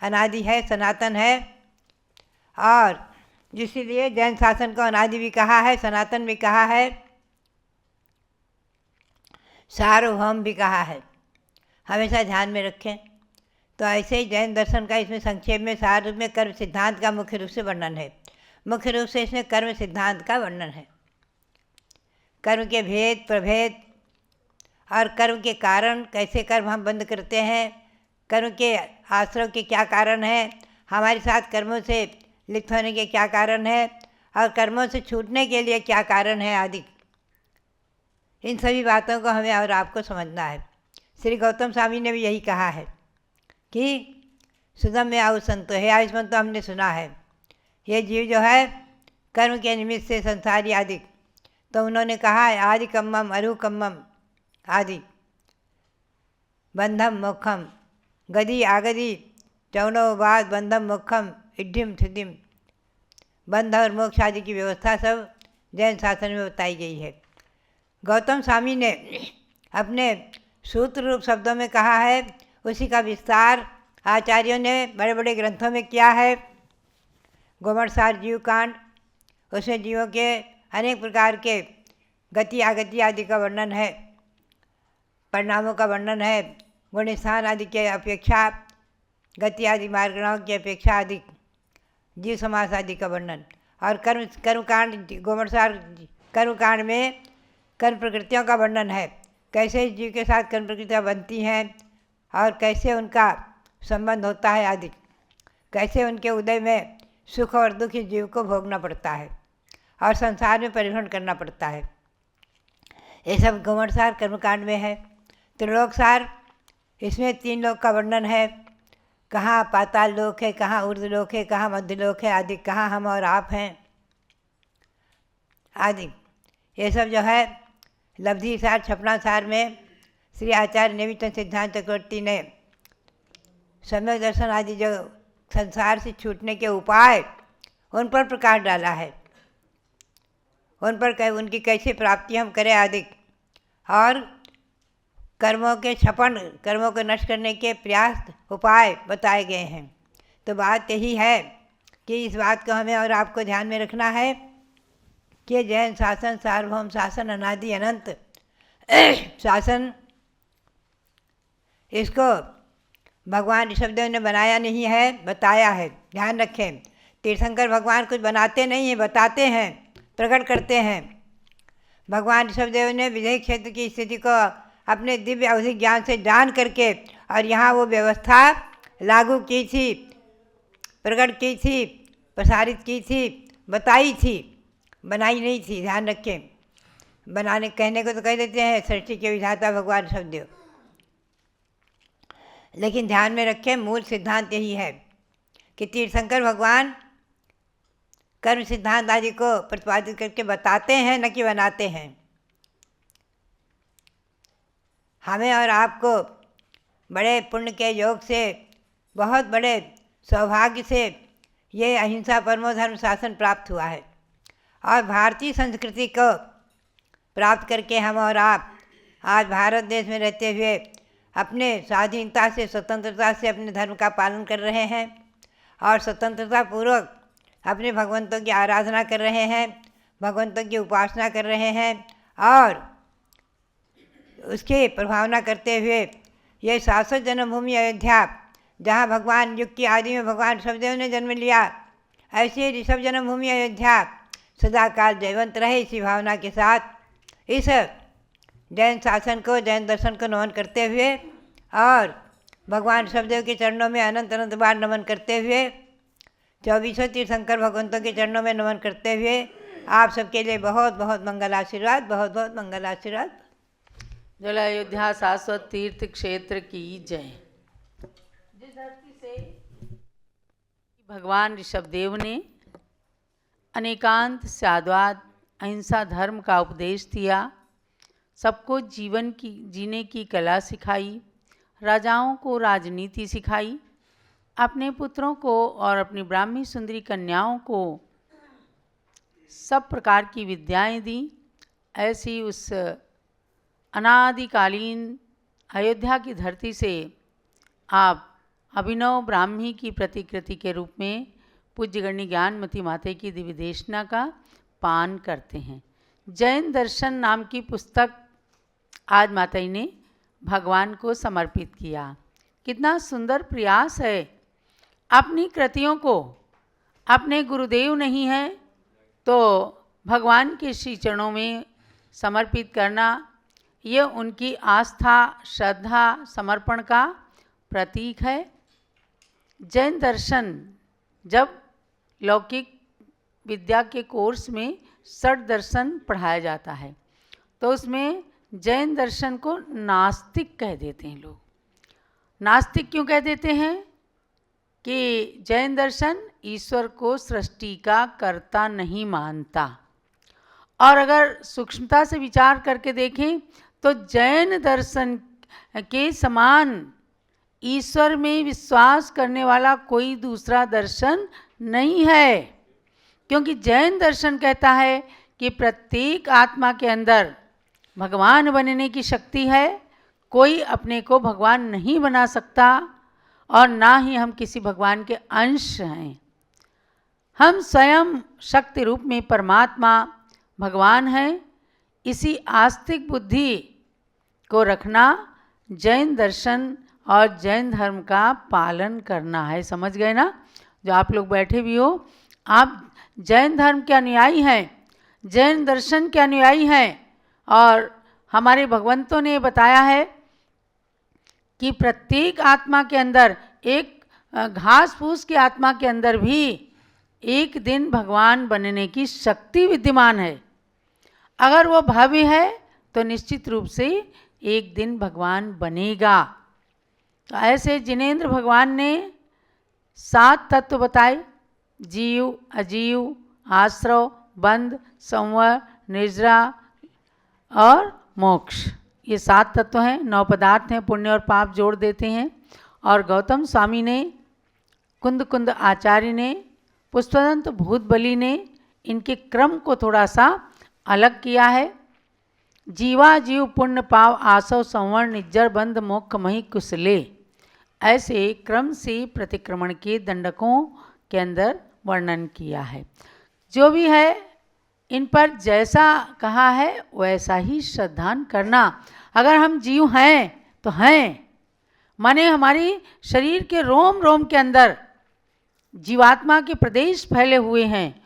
C: अनादि है, सनातन है। और इसीलिए जैन शासन को अनादि भी कहा है, सनातन भी कहा है, सार्वभौम भी कहा है। हमेशा ध्यान में रखें। तो ऐसे ही जैन दर्शन का इसमें संक्षेप में सार रूप में कर्म सिद्धांत का मुख्य रूप से वर्णन है। मुख्य रूप से इसमें कर्म सिद्धांत का वर्णन है, कर्म के भेद प्रभेद और कर्म के कारण, कैसे कर्म हम बंद करते हैं, कर्म के आश्रय के क्या कारण हैं, हमारे साथ कर्मों से लिप्त होने के क्या कारण है और कर्मों से छूटने के लिए क्या कारण है आदि। इन सभी बातों को हमें और आपको समझना है। श्री गौतम स्वामी ने भी यही कहा है कि सुदम में आउ संतो है। आयुष्मान तो हमने सुना है, ये जीव जो है कर्म के निमित्त से संसारी आदि। तो उन्होंने कहा है आदि कम्मम अरुकम्मम आदि, बंधम मोक्षम, गति आगति, चौनोवाद, बंधम मोक्षम, इड्ढिम थिदिम। बंध और मोक्ष आदि की व्यवस्था सब जैन शासन में बताई गई है। गौतम स्वामी ने अपने सूत्र रूप शब्दों में कहा है, उसी का विस्तार आचार्यों ने बड़े बड़े ग्रंथों में किया है। गोमरसार जीव कांड, उसमें जीवों के अनेक प्रकार के गति आगति आदि का वर्णन है, परिणामों का वर्णन है, गुण स्थान आदि के अपेक्षा, गति आदि मार्गणाओं की अपेक्षा आदि, जीव समास आदि का वर्णन। और कर्मकांड, गोमरसार कर्मकांड में कर्म प्रकृतियों का वर्णन है, कैसे जीव के साथ कर्म प्रकृतियाँ बनती हैं और कैसे उनका संबंध होता है आदि, कैसे उनके उदय में सुख और दुख इस जीव को भोगना पड़ता है और संसार में परिभ्रमण करना पड़ता है। ये सब गोमरसार कर्मकांड में है। त्रिलोकसार, इसमें 3 लोक का वर्णन है, कहाँ पाताल लोक है, कहाँ ऊर्ध्व लोक है, कहाँ मध्य लोक है आदि, कहाँ हम और आप हैं आदि। ये सब जो है लब्धि सार, छपना सार में श्री आचार्य निमित्त सिद्धांत चक्रवर्ती ने सम्यक दर्शन आदि जो संसार से छूटने के उपाय, उन पर प्रकाश डाला है, उन पर उनकी कैसे प्राप्ति हम करें आदि, और कर्मों के छपन, कर्मों को नष्ट करने के प्रयास उपाय बताए गए हैं। तो बात यही है कि इस बात को हमें और आपको ध्यान में रखना है कि जैन शासन सार्वभौम शासन, अनादि अनंत शासन, इसको भगवान ऋषभदेव ने बनाया नहीं है, बताया है। ध्यान रखें, तीर्थंकर भगवान कुछ बनाते नहीं हैं, बताते हैं, प्रकट करते हैं। भगवान ऋषभदेव ने विदेह क्षेत्र की स्थिति को अपने दिव्य अवधि ज्ञान से जान करके और यहाँ वो व्यवस्था लागू की थी, प्रकट की थी, प्रसारित की थी, बताई थी, बनाई नहीं थी। ध्यान रखें, बनाने कहने को तो कह देते हैं सृष्टि के विधाता भगवान ऋषभदेव, लेकिन ध्यान में रखें मूल सिद्धांत यही है कि तीर्थंकर भगवान कर्म सिद्धांत आदि को प्रतिपादित करके बताते हैं, न कि बनाते हैं। हमें और आपको बड़े पुण्य के योग से, बहुत बड़े सौभाग्य से ये अहिंसा परमो धर्म शासन प्राप्त हुआ है और भारतीय संस्कृति को प्राप्त करके हम और आप आज भारत देश में रहते हुए अपने स्वाधीनता से, स्वतंत्रता से अपने धर्म का पालन कर रहे हैं और स्वतंत्रता पूर्वक अपने भगवंतों की आराधना कर रहे हैं, भगवंतों की उपासना कर रहे हैं और उसकी प्रभावना करते हुए ये शाश्वत जन्मभूमि अयोध्या, जहाँ भगवान युग की आदि में भगवान ऋषभदेव ने जन्म लिया, ऐसे ऋषभ जन्मभूमि अयोध्या सदाकाल जयवंत रहे। इसी भावना के साथ इस जैन शासन को, जैन दर्शन को नमन करते हुए और भगवान ऋषभदेव के चरणों में अनंत अनंत बार नमन करते हुए, 24 तीर्थंकर भगवंतों के चरणों में नमन करते हुए आप सबके लिए बहुत बहुत मंगल आशीर्वाद, बहुत बहुत मंगल आशीर्वाद।
D: जल अयोध्या शाश्वत तीर्थ क्षेत्र की जय। जिस धरती से भगवान ऋषभदेव ने अनेकांत साद्वाद अहिंसा धर्म का उपदेश दिया, सबको जीवन की जीने की कला सिखाई, राजाओं को राजनीति सिखाई, अपने पुत्रों को और अपनी ब्राह्मी सुंदरी कन्याओं को सब प्रकार की विद्याएं दी, ऐसी उस अनादिकालीन अयोध्या की धरती से आप अभिनव ब्राह्मी की प्रतिकृति के रूप में पूज्यगण्य ज्ञानमती माता की दिव्य देशना का पान करते हैं। जैन दर्शन नाम की पुस्तक आज माता जी ने भगवान को समर्पित किया। कितना सुंदर प्रयास है। अपनी कृतियों को अपने गुरुदेव नहीं है तो भगवान के श्री चरणों में समर्पित करना, ये उनकी आस्था, श्रद्धा, समर्पण का प्रतीक है। जैन दर्शन, जब लौकिक विद्या के कोर्स में षट दर्शन पढ़ाया जाता है तो उसमें जैन दर्शन को नास्तिक कह देते हैं लोग। नास्तिक क्यों कह देते हैं? कि जैन दर्शन ईश्वर को सृष्टि का कर्ता नहीं मानता। और अगर सूक्ष्मता से विचार करके देखें तो जैन दर्शन के समान ईश्वर में विश्वास करने वाला कोई दूसरा दर्शन नहीं है। क्योंकि जैन दर्शन कहता है कि प्रत्येक आत्मा के अंदर भगवान बनने की शक्ति है, कोई अपने को भगवान नहीं बना सकता और ना ही हम किसी भगवान के अंश हैं। हम स्वयं शक्ति रूप में परमात्मा भगवान हैं। इसी आस्तिक बुद्धि को रखना जैन दर्शन और जैन धर्म का पालन करना है। समझ गए ना? जो आप लोग बैठे भी हो, आप जैन धर्म के अनुयायी हैं, जैन दर्शन के अनुयायी हैं। और हमारे भगवंतों ने बताया है कि प्रत्येक आत्मा के अंदर, एक घास फूस की आत्मा के अंदर भी एक दिन भगवान बनने की शक्ति विद्यमान है। अगर वो भव्य है तो निश्चित रूप से एक दिन भगवान बनेगा। तो ऐसे जिनेंद्र भगवान ने 7 तत्व बताए: जीव, अजीव, आश्रव, बंध, संवर, निर्जरा और मोक्ष। ये 7 तत्व हैं। 9 पदार्थ हैं, पुण्य और पाप जोड़ देते हैं। और गौतम स्वामी ने, कुंद कुंद आचार्य ने, पुष्पदंत भूतबली ने इनके क्रम को थोड़ा सा अलग किया है। जीवा जीव पुण्य पाव आसव संवर्ण निज्जर बंध मोक्ष मही कुशले, ऐसे क्रम से प्रतिक्रमण के दंडकों के अंदर वर्णन किया है। जो भी है, इन पर जैसा कहा है वैसा ही श्रद्धान करना। अगर हम जीव हैं तो हैं, माने हमारी शरीर के रोम रोम के अंदर जीवात्मा के प्रदेश फैले हुए हैं,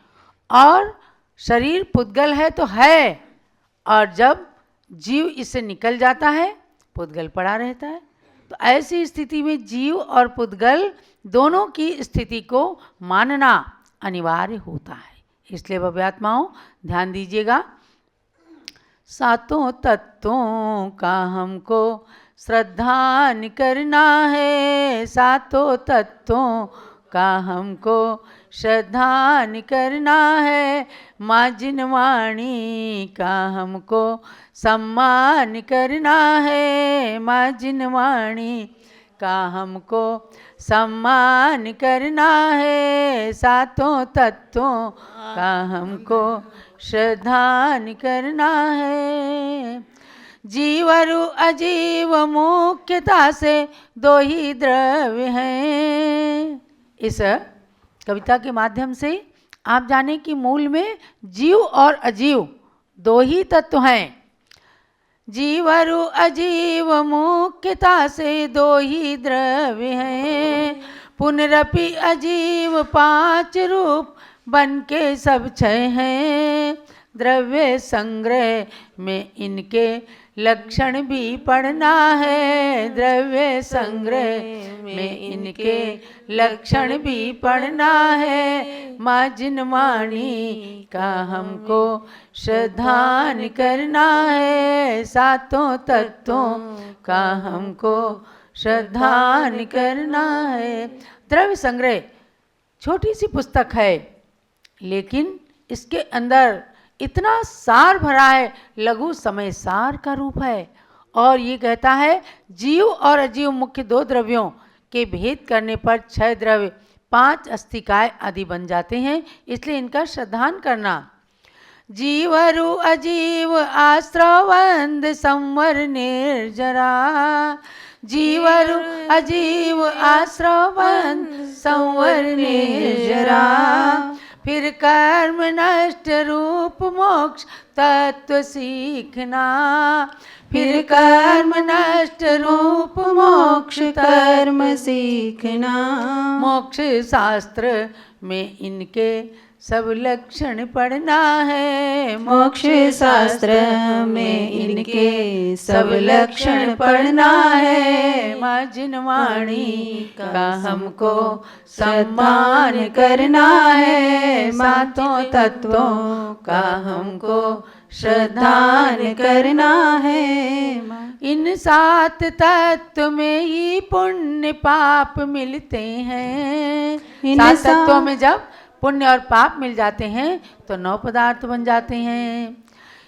D: और शरीर पुद्गल है तो है, और जब जीव इससे निकल जाता है पुद्गल पड़ा रहता है। तो ऐसी स्थिति में जीव और पुद्गल दोनों की स्थिति को मानना अनिवार्य होता है। इसलिए भव्यात्माओं ध्यान दीजिएगा। 7 तत्वों का हमको श्रद्धान करना है, 7 तत्वों का हमको श्रद्धान करना है। माँ जिनवाणी का हमको सम्मान करना है, माँ जिनवाणी का हमको सम्मान करना है। 7 तत्वों का हमको श्रद्धान करना है। जीवरु अजीव मुख्यता से 2 ही द्रव्य हैं। इस कविता के माध्यम से आप जाने कि मूल में जीव और अजीव 2 ही तत्व हैं। जीवरु अजीव मुख्यता से दो ही द्रव्य हैं, पुनरपि अजीव पांच रूप बन के सब छह हैं। द्रव्य संग्रह में इनके लक्षण भी पढ़ना है, द्रव्य संग्रह में इनके लक्षण भी पढ़ना है। माँ जिनवाणी का हमको श्रद्धान करना है, सातों तत्वों का हमको श्रद्धान करना है। द्रव्य संग्रह छोटी सी पुस्तक है, लेकिन इसके अंदर इतना सार भरा है, लघु समय सार का रूप है। और ये कहता है जीव और अजीव मुख्य दो द्रव्यों के भेद करने पर छह द्रव्य, पांच अस्थिकाय आदि बन जाते हैं, इसलिए इनका श्रद्धान करना। जीवरु अजीव आश्रवंद संवर निर्जरा, जीवरु अजीव आश्रवंद संवर निर्जरा। फिर कर्म नष्ट रूप मोक्ष तत्व सीखना, फिर कर्म नष्ट रूप मोक्ष
E: कर्म सीखना।
D: मोक्ष शास्त्र में इनके सब लक्षण पढ़ना है,
E: मोक्ष शास्त्र में इनके सब लक्षण पढ़ना है।
D: माँ जिनवाणी का हमको
E: सम्मान करना है,
D: सातों तत्वों
E: का हमको श्रद्धान करना है।
D: इन सात तत्व में ही पुण्य पाप मिलते हैं।
E: इन
D: सात
E: सा-
D: तत्वों में जब पुण्य और पाप मिल जाते हैं तो 9 पदार्थ बन जाते हैं।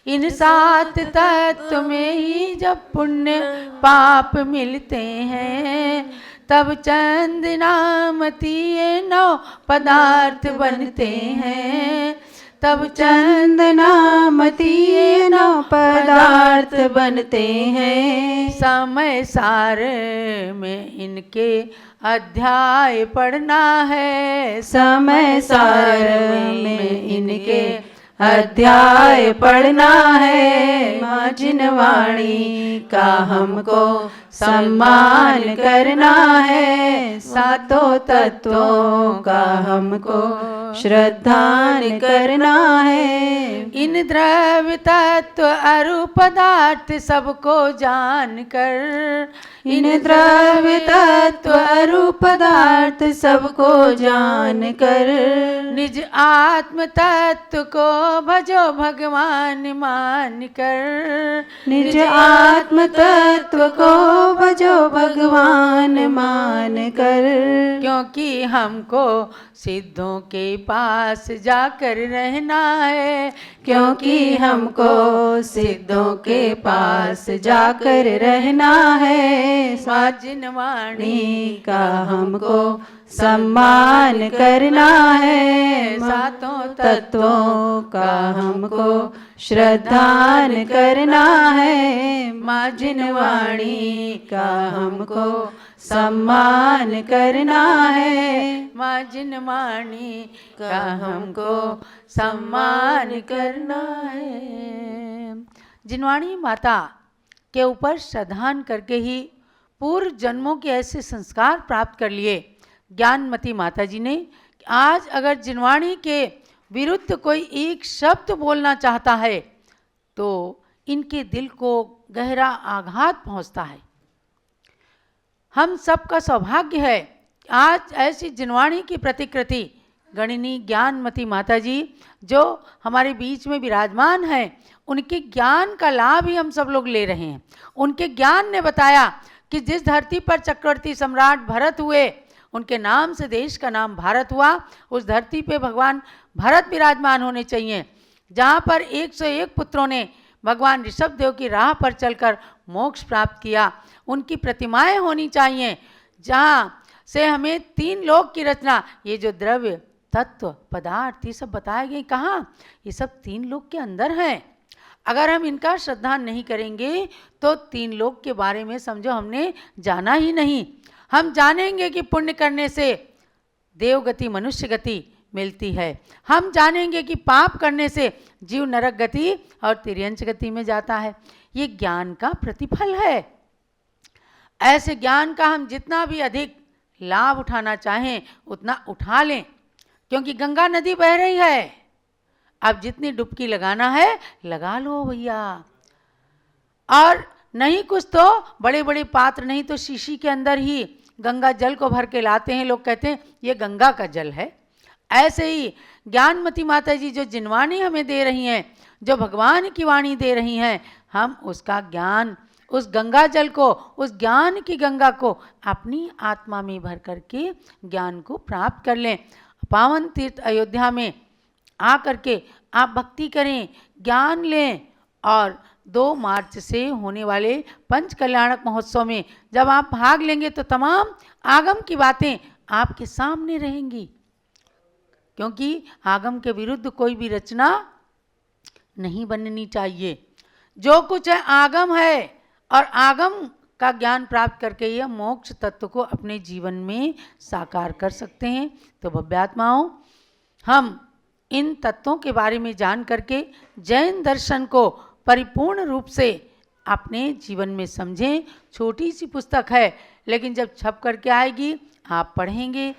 D: इन सात तत्व में ही जब पुण्य पाप मिलते हैं, तब चंद नामती ये 9 पदार्थ बनते हैं, तब चंद
E: नामती ये 9 पदार्थ बनते हैं।
D: समय सार में इनके अध्याय पढ़ना है,
E: समय सार में इनके अध्याय पढ़ना है। माँ जिनवाणी का हमको सम्मान करना है, सातों तत्वों का हमको श्रद्धान करना है।
D: इन द्रव्य तत्व अरु पदार्थ सबको जानकर,
E: इन द्रव्य तत्व अरु पदार्थ सबको जानकर,
D: निज आत्म तत्व को भजो भगवान मान कर,
E: निज आत्म तत्व को भजो भगवान मान कर।
D: क्योंकि हमको सिद्धों के पास जाकर रहना है,
E: क्योंकि हमको सिद्धों के पास जाकर रहना है।
D: माँ जिनवाणी
E: का हमको सम्मान करना है,
D: सातों
E: तत्वों का हमको श्रद्धान करना है। माँ जिनवाणी का हमको सम्मान करना है,
D: माँ जिनवाणी का हमको सम्मान करना है। जिनवाणी माता के ऊपर श्रद्धान करके ही पूर्व जन्मों के ऐसे संस्कार प्राप्त कर लिए ज्ञानमती माता जी ने। आज अगर जिनवाणी के विरुद्ध कोई एक शब्द बोलना चाहता है तो इनके दिल को गहरा आघात पहुंचता है। हम सबका सौभाग्य है आज ऐसी जिनवाणी की प्रतिकृति गणिनी ज्ञानमती माता जी जो हमारे बीच में विराजमान हैं, उनके ज्ञान का लाभ ही हम सब लोग ले रहे हैं। उनके ज्ञान ने बताया कि जिस धरती पर चक्रवर्ती सम्राट भरत हुए, उनके नाम से देश का नाम भारत हुआ, उस धरती पे भगवान भरत विराजमान होने चाहिए। जहाँ पर 101 पुत्रों ने भगवान ऋषभ देव की राह पर चलकर मोक्ष प्राप्त किया, उनकी प्रतिमाएं होनी चाहिए। जहाँ से हमें 3 लोक की रचना, ये जो द्रव्य तत्व पदार्थ ये सब बताए गए, कहाँ? ये सब 3 लोक के अंदर हैं। अगर हम इनका श्रद्धा नहीं करेंगे तो 3 लोक के बारे में समझो हमने जाना ही नहीं। हम जानेंगे कि पुण्य करने से देव गति मनुष्य गति मिलती है, हम जानेंगे कि पाप करने से जीव नरक गति और तिर्यंच गति में जाता है। ये ज्ञान का प्रतिफल है। ऐसे ज्ञान का हम जितना भी अधिक लाभ उठाना चाहें उतना उठा लें, क्योंकि गंगा नदी बह रही है। अब जितनी डुबकी लगाना है लगा लो भैया। और नहीं कुछ तो बड़े बड़े पात्र, नहीं तो शीशी के अंदर ही गंगा जल को भर के लाते हैं। लोग कहते हैं ये गंगा का जल है। ऐसे ही ज्ञानमती माता जी जो जिनवाणी हमें दे रही हैं, जो भगवान की वाणी दे रही हैं, हम उसका ज्ञान, उस गंगा जल को, उस ज्ञान की गंगा को अपनी आत्मा में भर करके ज्ञान को प्राप्त कर लें। पावन तीर्थ अयोध्या में आ करके आप भक्ति करें, ज्ञान लें। और 2 मार्च से होने वाले पंच कल्याणक महोत्सव में जब आप भाग लेंगे तो तमाम आगम की बातें आपके सामने रहेंगी, क्योंकि आगम के विरुद्ध कोई भी रचना नहीं बननी चाहिए। जो कुछ है आगम है, और आगम का ज्ञान प्राप्त करके यह मोक्ष तत्व को अपने जीवन में साकार कर सकते हैं। तो भव्यात्माओं, हम इन तत्वों के बारे में जान करके जैन दर्शन को परिपूर्ण रूप से अपने जीवन में समझें। छोटी सी पुस्तक है, लेकिन जब छप करके आएगी आप पढ़ेंगे